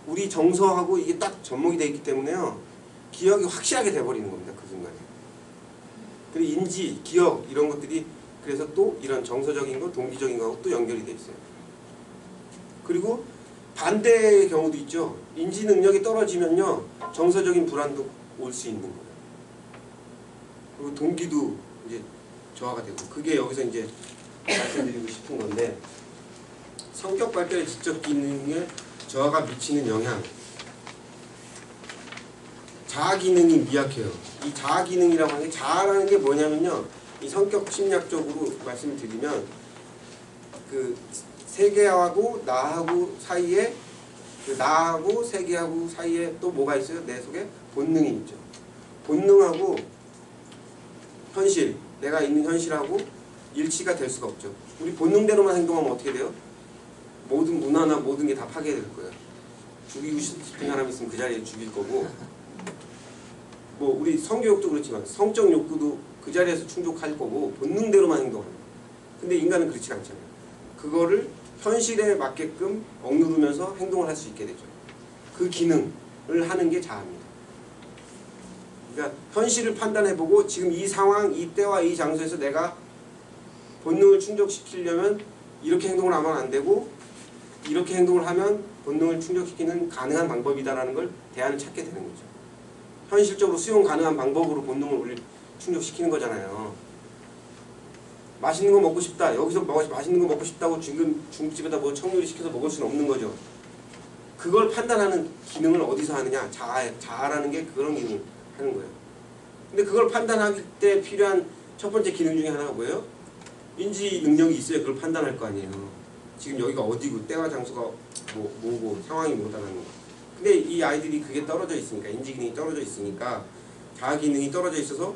우리 정서하고 이게 딱 접목이 되어 있기 때문에요. 기억이 확실하게 돼버리는 겁니다. 그 순간에. 그리고 인지, 기억 이런 것들이 그래서 또 이런 정서적인 거, 동기적인 거하고 또 연결이 돼 있어요. 그리고 반대의 경우도 있죠. 인지 능력이 떨어지면요. 정서적인 불안도 올 수 있는 거예요. 그리고 동기도 이제 저하가 되고 그게 여기서 이제 말씀드리고 싶은 건데 성격 발달의 지적 기능에 저하가 미치는 영향 자아 기능이 미약해요. 이 자아 기능이라고 하는 게 자아라는 게 뭐냐면요. 이 성격 심리학적으로 말씀을 드리면 그 세계하고 나하고 사이에 그 나하고 세계하고 사이에 또 뭐가 있어요? 내 속에 본능이 있죠. 본능하고 현실, 내가 있는 현실하고 일치가 될 수가 없죠. 우리 본능대로만 행동하면 어떻게 돼요? 모든 문화나 모든 게 다 파괴될 거예요. 죽이고 싶은 사람 있으면 그 자리에 죽일 거고 뭐 우리 성교육도 그렇지만 성적 욕구도 그 자리에서 충족할 거고 본능대로만 행동하는 거예요. 근데 인간은 그렇지 않잖아요. 그거를 현실에 맞게끔 억누르면서 행동을 할 수 있게 되죠. 그 기능을 하는 게 자아입니다. 그러니까 현실을 판단해보고 지금 이 상황, 이 때와 이 장소에서 내가 본능을 충족시키려면 이렇게 행동을 하면 안 되고 이렇게 행동을 하면 본능을 충족시키는 가능한 방법이다라는 걸 대안을 찾게 되는 거죠. 현실적으로 수용 가능한 방법으로 본능을 충족시키는 거잖아요. 맛있는 거 먹고 싶다. 여기서 맛있는 거 먹고 싶다고 지금 중국집에다 뭐 청요리 시켜서 먹을 수는 없는 거죠. 그걸 판단하는 기능을 어디서 하느냐? 자아라는 게 그런 기능을 하는 거예요. 근데 그걸 판단할 때 필요한 첫 번째 기능 중에 하나가 뭐예요? 인지 능력이 있어야 그걸 판단할 거 아니에요. 지금 여기가 어디고 때와 장소가 뭐고 상황이 뭐다라는 거. 근데 이 아이들이 그게 떨어져 있으니까 인지 기능이 떨어져 있으니까 자아 기능이 떨어져 있어서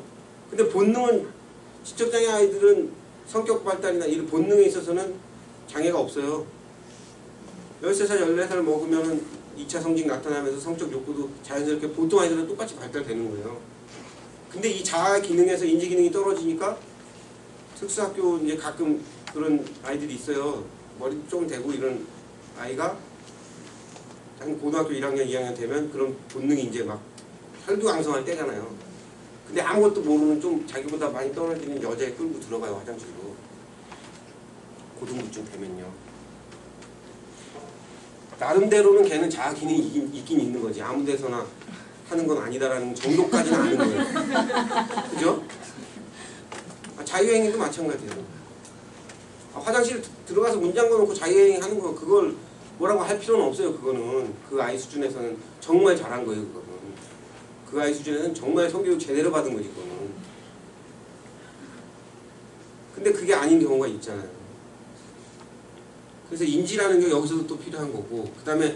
근데 본능은 지적장애 아이들은 성격 발달이나 이런 본능에 있어서는 장애가 없어요. 13살, 14살 먹으면 2차 성징 나타나면서 성적 욕구도 자연스럽게 보통 아이들은 똑같이 발달되는 거예요. 근데 이 자아 기능에서 인지 기능이 떨어지니까 특수학교 이제 가끔 그런 아이들이 있어요. 머리 좀 대고 이런 아이가 한 고등학교 1학년, 2학년 되면 그런 본능이 이제 막 혈기왕성할 때잖아요. 근데 아무것도 모르는 좀 자기보다 많이 떨어지는 여자애 끌고 들어가요, 화장실로. 고등부쯤 되면요. 나름대로는 걔는 자아 기능이 있긴 있는 거지. 아무 데서나 하는 건 아니다라는 정도까지는 아는 거예요. 그죠? 자유행위도 마찬가지예요. 화장실 들어가서 문 잠궈놓고 자유행위 하는 거 그걸 뭐라고 할 필요는 없어요. 그거는 그 아이 수준에서는 정말 잘한 거예요. 그거는 그 아이 수준에서는 정말 성교육 제대로 받은 거지. 그거는. 근데 그게 아닌 경우가 있잖아요. 그래서 인지라는 게 여기서도 또 필요한 거고 그 다음에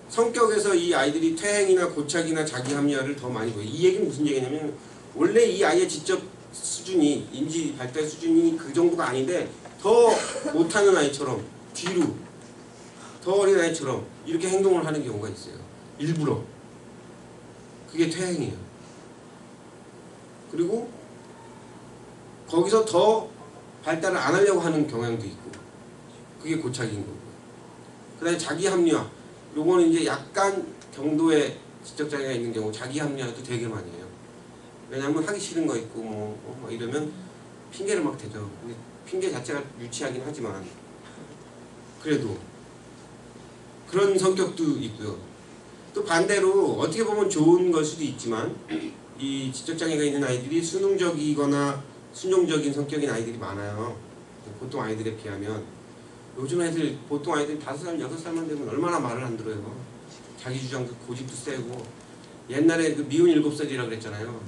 성격에서 이 아이들이 퇴행이나 고착이나 자기합리화를 더 많이 보여요. 이 얘기는 무슨 얘기냐면 원래 이 아이의 지적 수준이 인지 발달 수준이 그 정도가 아닌데 더 못하는 아이처럼 뒤로 더 어린 아이처럼 이렇게 행동을 하는 경우가 있어요. 일부러. 그게 퇴행이에요. 그리고 거기서 더 발달을 안 하려고 하는 경향도 있고 그게 고착인 거고 그 다음에 자기 합리화 요거는 이제 약간 경도의 지적장애가 있는 경우 자기 합리화도 되게 많이 해요. 왜냐하면 하기 싫은 거 있고 뭐 이러면 핑계를 막 대죠. 핑계 자체가 유치하긴 하지만 그래도 그런 성격도 있고요. 또 반대로 어떻게 보면 좋은 걸 수도 있지만 이 지적장애가 있는 아이들이 수능적이거나 순종적인 성격인 아이들이 많아요. 보통 아이들에 비하면 요즘 애들 보통 아이들이 5살, 6살만 되면 얼마나 말을 안 들어요. 자기 주장도 고집도 세고 옛날에 그 미운 7살이라 그랬잖아요.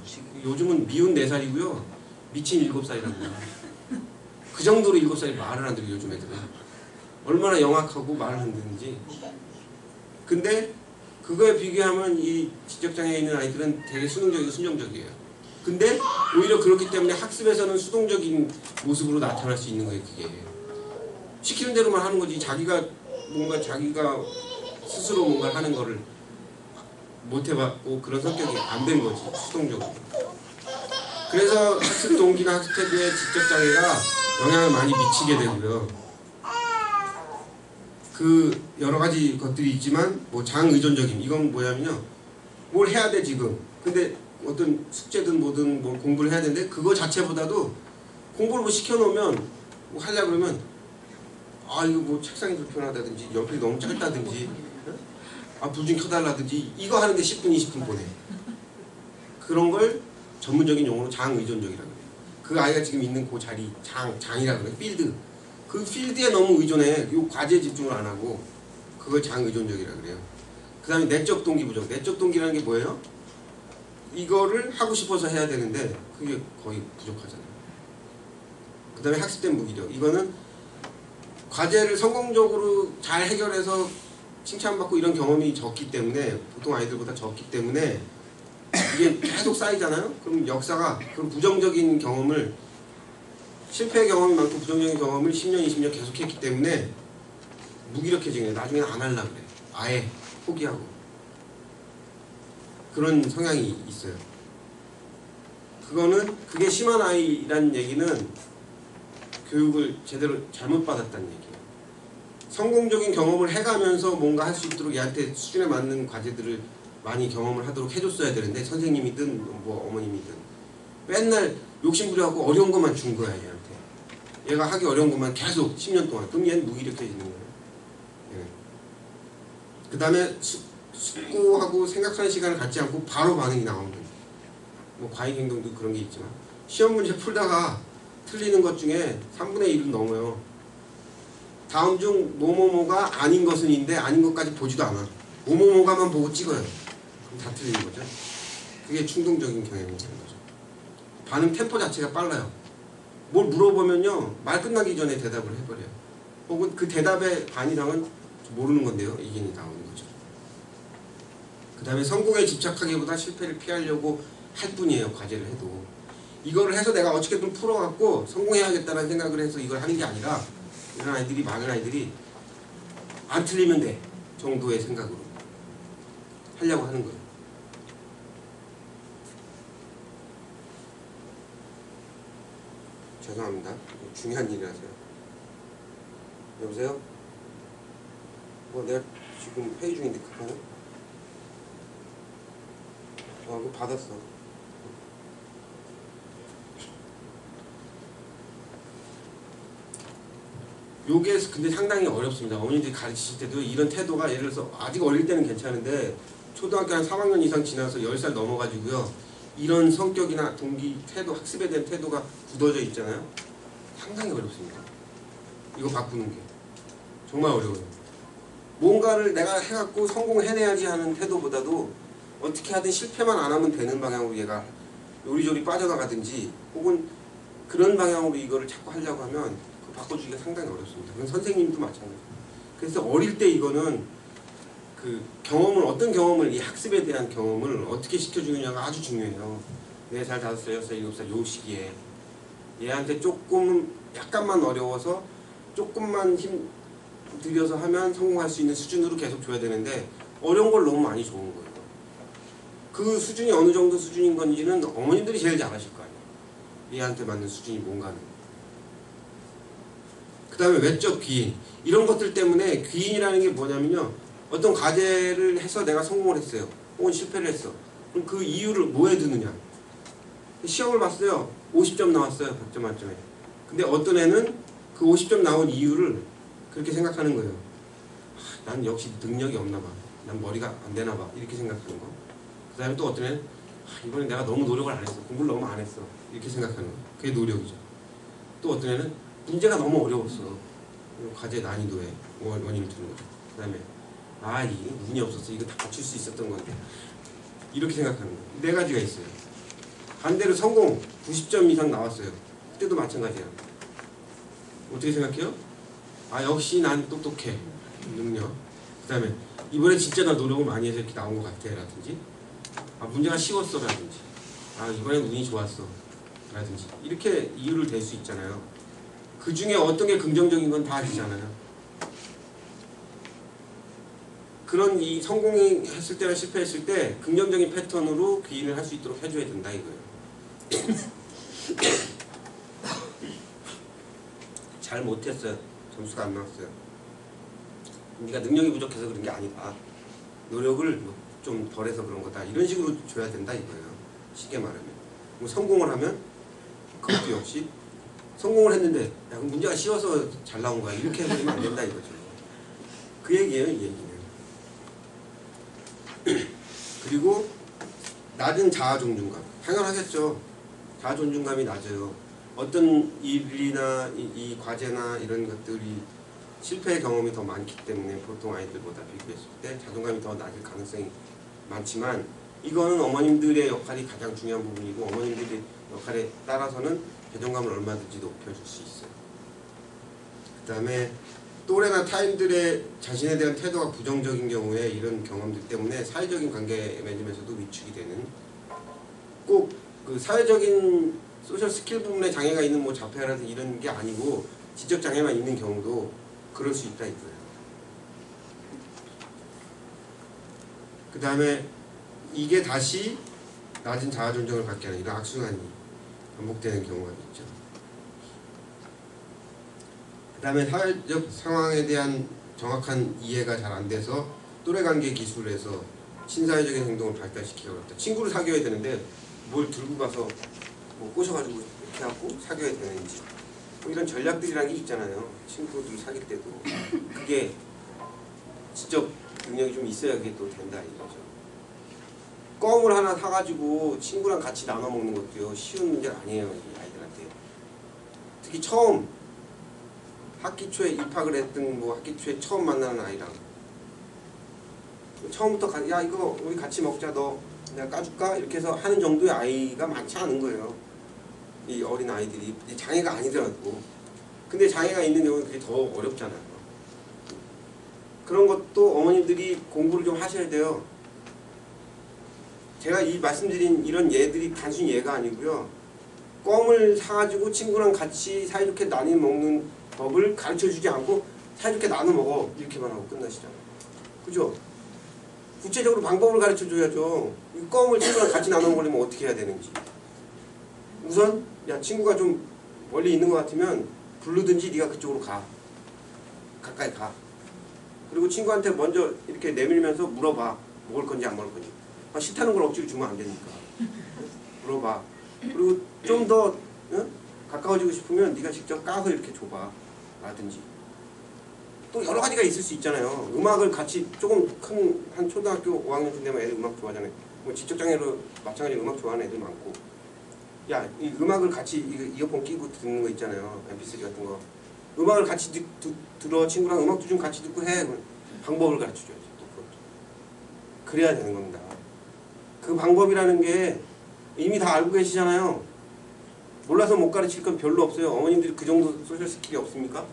요즘은 미운 4살이고요. 미친 7살이랍니다. 그 정도로 7살이 말을 안 들어요. 요즘 애들은. 얼마나 영악하고 말을 안 듣는지. 근데 그거에 비교하면 이 지적장애 있는 아이들은 되게 수능적이고 순정적이에요. 근데 오히려 그렇기 때문에 학습에서는 수동적인 모습으로 나타날 수 있는 거예요. 그게 시키는 대로만 하는 거지 자기가 스스로 뭔가 하는 거를 못 해봤고 그런 성격이 안 된 거지 수동적으로. 그래서 학습 동기나 학습 태도에 지적장애가 영향을 많이 미치게 되고요. 그 여러 가지 것들이 있지만 뭐 장의존적인 이건 뭐냐면요. 뭘 해야 돼 지금. 근데 어떤 숙제든 뭐든 뭐 공부를 해야 되는데 그거 자체보다도 공부를 뭐 시켜놓으면 뭐 하려고 그러면 아 이거 뭐 책상이 불편하다든지 연필이 너무 짧다든지 불 좀 켜달라든지 이거 하는데 10분 20분 보내. 그런 걸 전문적인 용어로 장의존적이라고 해요. 그 아이가 지금 있는 그 자리 장이라고 그래요. 필드. 그 필드에 너무 의존해. 요 과제에 집중을 안 하고 그걸 장의존적이라고 그래요. 그 다음에 내적 동기 부족. 내적 동기라는 게 뭐예요? 이거를 하고 싶어서 해야 되는데 그게 거의 부족하잖아요. 그 다음에 학습된 무기력. 이거는 과제를 성공적으로 잘 해결해서 칭찬받고 이런 경험이 적기 때문에 보통 아이들보다 적기 때문에 이게 계속 쌓이잖아요. 그럼 역사가 그런 부정적인 경험을 실패 경험이 많고 부정적인 경험을 10년 20년 계속했기 때문에 무기력해지는 거예요. 나중에는 안 하려고 그래. 아예 포기하고 그런 성향이 있어요. 그게 심한 아이라는 얘기는 교육을 제대로 잘못 받았다는 얘기예요. 성공적인 경험을 해가면서 뭔가 할 수 있도록 얘한테 수준에 맞는 과제들을 많이 경험을 하도록 해줬어야 되는데 선생님이든 뭐 어머님이든 맨날 욕심부려갖고 어려운 것만 준 거야 얘한테. 얘가 하기 어려운 것만 계속 10년 동안. 그럼 얘는 무기력해지는 거예요. 예. 그 다음에 숙고하고 생각하는 시간을 갖지 않고 바로 반응이 나오는 거예요. 뭐 과잉행동도 그런 게 있지만 시험 문제 풀다가 틀리는 것 중에 3분의 1은 넘어요. 다음 중 뭐뭐뭐가 아닌 것은인데 아닌 것까지 보지도 않아. 뭐뭐뭐가만 보고 찍어요. 그럼 다 틀리는 거죠. 그게 충동적인 경향이 되는 거죠. 반응 템포 자체가 빨라요. 뭘 물어보면요 말 끝나기 전에 대답을 해버려요. 혹은 그 대답의 반 이상은 모르는 건데요 이게 나오는 거죠. 그 다음에 성공에 집착하기보다 실패를 피하려고 할 뿐이에요. 과제를 해도 이거를 해서 내가 어떻게든 풀어갖고 성공해야겠다는 생각을 해서 이걸 하는 게 아니라 이런 아이들이 많은 아이들이 안 틀리면 돼 정도의 생각으로 하려고 하는 거예요. 죄송합니다. 중요한 일이라서요. 여보세요? 내가 지금 회의 중인데 급하네? 그거 받았어. 요게 근데 상당히 어렵습니다. 어머니들이 가르치실 때도 이런 태도가 예를 들어서 아직 어릴 때는 괜찮은데 초등학교 한 3학년 이상 지나서 10살 넘어가지고요. 이런 성격이나 동기, 태도, 학습에 대한 태도가 굳어져 있잖아요. 상당히 어렵습니다. 이거 바꾸는 게. 정말 어려워요. 뭔가를 내가 해갖고 성공해내야지 하는 태도보다도 어떻게 하든 실패만 안 하면 되는 방향으로 얘가 요리조리 빠져나가든지 혹은 그런 방향으로 이거를 자꾸 하려고 하면 그거 바꿔주기가 상당히 어렵습니다. 그건 선생님도 마찬가지예요. 그래서 어릴 때 이거는 그 경험을 어떤 경험을 이 학습에 대한 경험을 어떻게 시켜주느냐가 아주 중요해요. 4살, 5살, 6살, 7살 요 시기에 얘한테 조금 약간만 어려워서 조금만 힘 들여서 하면 성공할 수 있는 수준으로 계속 줘야 되는데 어려운 걸 너무 많이 좋은 거예요. 그 수준이 어느 정도 수준인 건지는 어머님들이 제일 잘 아실 거 아니에요. 얘한테 맞는 수준이 뭔가는. 그 다음에 외적 귀인. 이런 것들 때문에 귀인이라는 게 뭐냐면요. 어떤 과제를 해서 내가 성공을 했어요. 혹은 실패를 했어. 그럼 그 이유를 뭐에 두느냐. 시험을 봤어요. 50점 나왔어요. 100점 만점에. 근데 어떤 애는 그 50점 나온 이유를 그렇게 생각하는 거예요. 난 역시 능력이 없나 봐. 난 머리가 안 되나 봐. 이렇게 생각하는 거. 그 다음에 또 어떤 애는 이번에 내가 너무 노력을 안 했어. 공부를 너무 안 했어. 이렇게 생각하는 거. 그게 노력이죠. 또 어떤 애는 문제가 너무 어려웠어. 과제 난이도에 원인을 두는 거죠. 그 다음에 이게 운이 없었어. 이거 다 맞출 수 있었던 건데. 이렇게 생각하는 거. 4가지가 있어요. 반대로 성공 90점 이상 나왔어요. 그때도 마찬가지야. 어떻게 생각해요? 역시 난 똑똑해. 능력. 그다음에 이번에 진짜 나 노력을 많이 해서 이렇게 나온 것 같아 라든지, 아 문제가 쉬웠어 라든지, 아 이번엔 운이 좋았어 라든지, 이렇게 이유를 댈 수 있잖아요. 그 중에 어떤 게 긍정적인 건 다 아시잖아요. 그런 이 성공했을 때나 실패했을 때 긍정적인 패턴으로 귀인을 할 수 있도록 해줘야 된다 이거예요. 잘 못했어요. 점수가 안 나왔어요. 네가 능력이 부족해서 그런 게 아니다. 노력을 좀 덜해서 그런 거다. 이런 식으로 줘야 된다 이거예요. 쉽게 말하면. 뭐 성공을 하면 그것도 역시 성공을 했는데 야 그럼 문제가 쉬워서 잘 나온 거야. 이렇게 해버리면 안 된다 이거죠. 그 얘기예요, 이 얘기는. 그리고 낮은 자아 존중감. 당연하겠죠. 자아 존중감이 낮아요. 어떤 일이나 이 과제나 이런 것들이 실패의 경험이 더 많기 때문에 보통 아이들보다 비교했을 때 자존감이 더 낮을 가능성이 많지만, 이거는 어머님들의 역할이 가장 중요한 부분이고, 어머님들의 역할에 따라서는 자존감을 얼마든지 높여줄 수 있어요. 그 다음에 또래나 타인들의 자신에 대한 태도가 부정적인 경우에 이런 경험들 때문에 사회적인 관계 맺으면서도 위축이 되는, 꼭 그 사회적인 소셜 스킬 부분에 장애가 있는 뭐 자폐라든지 이런 게 아니고 지적 장애만 있는 경우도 그럴 수 있다 이거예요. 그 다음에 이게 다시 낮은 자아 존중을 받게 하는 이런 악순환이 반복되는 경우가 있죠. 그 다음에 사회적 상황에 대한 정확한 이해가 잘 안 돼서 또래 관계 기술에서 친사회적인 행동을 발달시키려고 합니다. 친구를 사귀어야 되는데 뭘 들고 가서 뭐 꼬셔가지고 이렇게 하고 사귀어야 되는지, 뭐 이런 전략들이라는 게 있잖아요. 친구들 사귈 때도 그게 지적 능력이 좀 있어야 그게 또 된다 이거죠. 껌을 하나 사가지고 친구랑 같이 나눠 먹는 것도요 쉬운 문제가 아니에요, 이 아이들한테. 특히 처음 학기 초에 입학을 했던 뭐 학기 초에 처음 만나는 아이랑 처음부터 야 이거 우리 같이 먹자, 너 내가 까줄까? 이렇게 해서 하는 정도의 아이가 많지 않은 거예요. 이 어린 아이들이 장애가 아니더라도. 근데 장애가 있는 경우는 그게 더 어렵잖아요. 그런 것도 어머님들이 공부를 좀 하셔야 돼요. 제가 이 말씀드린 이런 예들이 단순히 예가 아니고요. 껌을 사가지고 친구랑 같이 사이좋게 나눠 먹는 법을 가르쳐주지 않고 사이좋게 나눠 먹어 이렇게만 하고 끝나시잖아요. 그죠? 구체적으로 방법을 가르쳐줘야죠. 이 껌을 친구랑 같이 나눠 먹으려면 어떻게 해야 되는지. 우선 야 친구가 좀 멀리 있는 것 같으면 부르든지 네가 그쪽으로 가. 가까이 가. 그리고 친구한테 먼저 이렇게 내밀면서 물어봐. 먹을 건지 안 먹을 건지. 아, 싫다는 걸 억지로 주면 안 되니까. 물어봐. 그리고 좀 더 가까워지고 싶으면 네가 직접 까서 이렇게 줘봐. 라든지. 또 여러 가지가 있을 수 있잖아요. 음악을 같이 조금 큰 한 초등학교 5학년쯤 되면 애들 음악 좋아하잖아요. 뭐 지적장애로 마찬가지로 음악 좋아하는 애들 많고. 야, 이 음악을 같이 이어폰 끼고 듣는 거 있잖아요. MP3 같은 거. 음악을 같이 들어 친구랑 음악도 좀 같이 듣고 해. 방법을 가르쳐줘야지. 또 그것도. 그래야 되는 겁니다. 그 방법이라는 게 이미 다 알고 계시잖아요. 몰라서 못 가르칠 건 별로 없어요. 어머님들이 그 정도 소셜 스킬이 없습니까?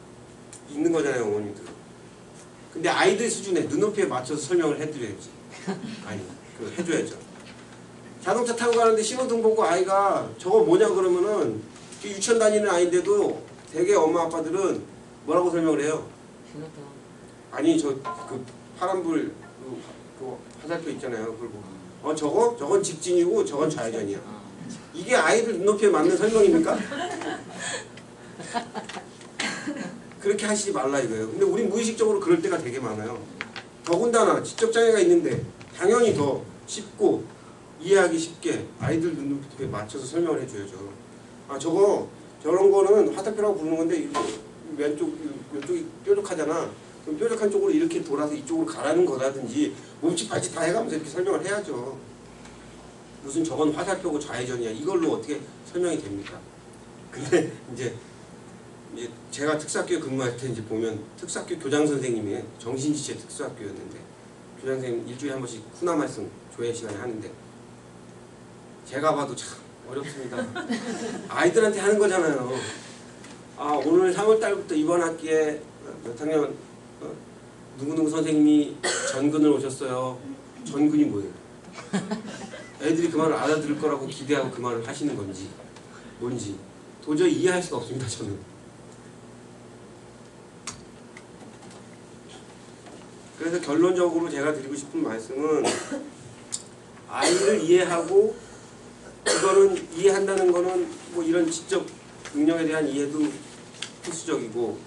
있는 거잖아요, 어머님들. 근데 아이들 수준에 눈높이에 맞춰서 설명을 해드려야지. 아니, 그 해줘야죠. 자동차 타고 가는데 신호등 보고 아이가 저거 뭐냐 그러면은 유치원 다니는 아이인데도 대개 엄마 아빠들은 뭐라고 설명을 해요? 신호등. 아니 저 그 파란불 그 화살표 있잖아요. 그걸 보고 저건 직진이고 저건 좌회전이야. 이게 아이들 눈높이에 맞는 설명입니까? 그렇게 하시지 말라 이거예요. 근데 우린 무의식적으로 그럴 때가 되게 많아요. 더군다나 지적장애가 있는데 당연히 더 쉽고 이해하기 쉽게 아이들 눈높이에 맞춰서 설명을 해줘야죠. 아 저런 거는 화살표라고 부르는 건데 왼쪽이 뾰족하잖아. 그럼 뾰족한 쪽으로 이렇게 돌아서 이쪽으로 가라는 거라든지 몸짓 발짓 다 해가면서 이렇게 설명을 해야죠. 무슨 저건 화살표고 좌회전이야 이걸로 어떻게 설명이 됩니까? 근데 이제 제가 특수학교에 근무할 때 이제 보면 특수학교 교장 선생님이 정신지체 특수학교였는데 교장 선생님 일주일에 한 번씩 훈화 말씀 조회 시간에 하는데 제가 봐도 참 어렵습니다. 아이들한테 하는 거잖아요. 아 오늘 3월 달부터 이번 학기에 몇 학년 누구누구 선생님이 전근을 오셨어요. 전근이 뭐예요? 애들이 그 말을 알아들을 거라고 기대하고 그 말을 하시는 건지 뭔지 도저히 이해할 수가 없습니다. 저는. 그래서 결론적으로 제가 드리고 싶은 말씀은 아이를 이해하고 그거는 이해한다는 거는 뭐 이런 지적 능력에 대한 이해도 필수적이고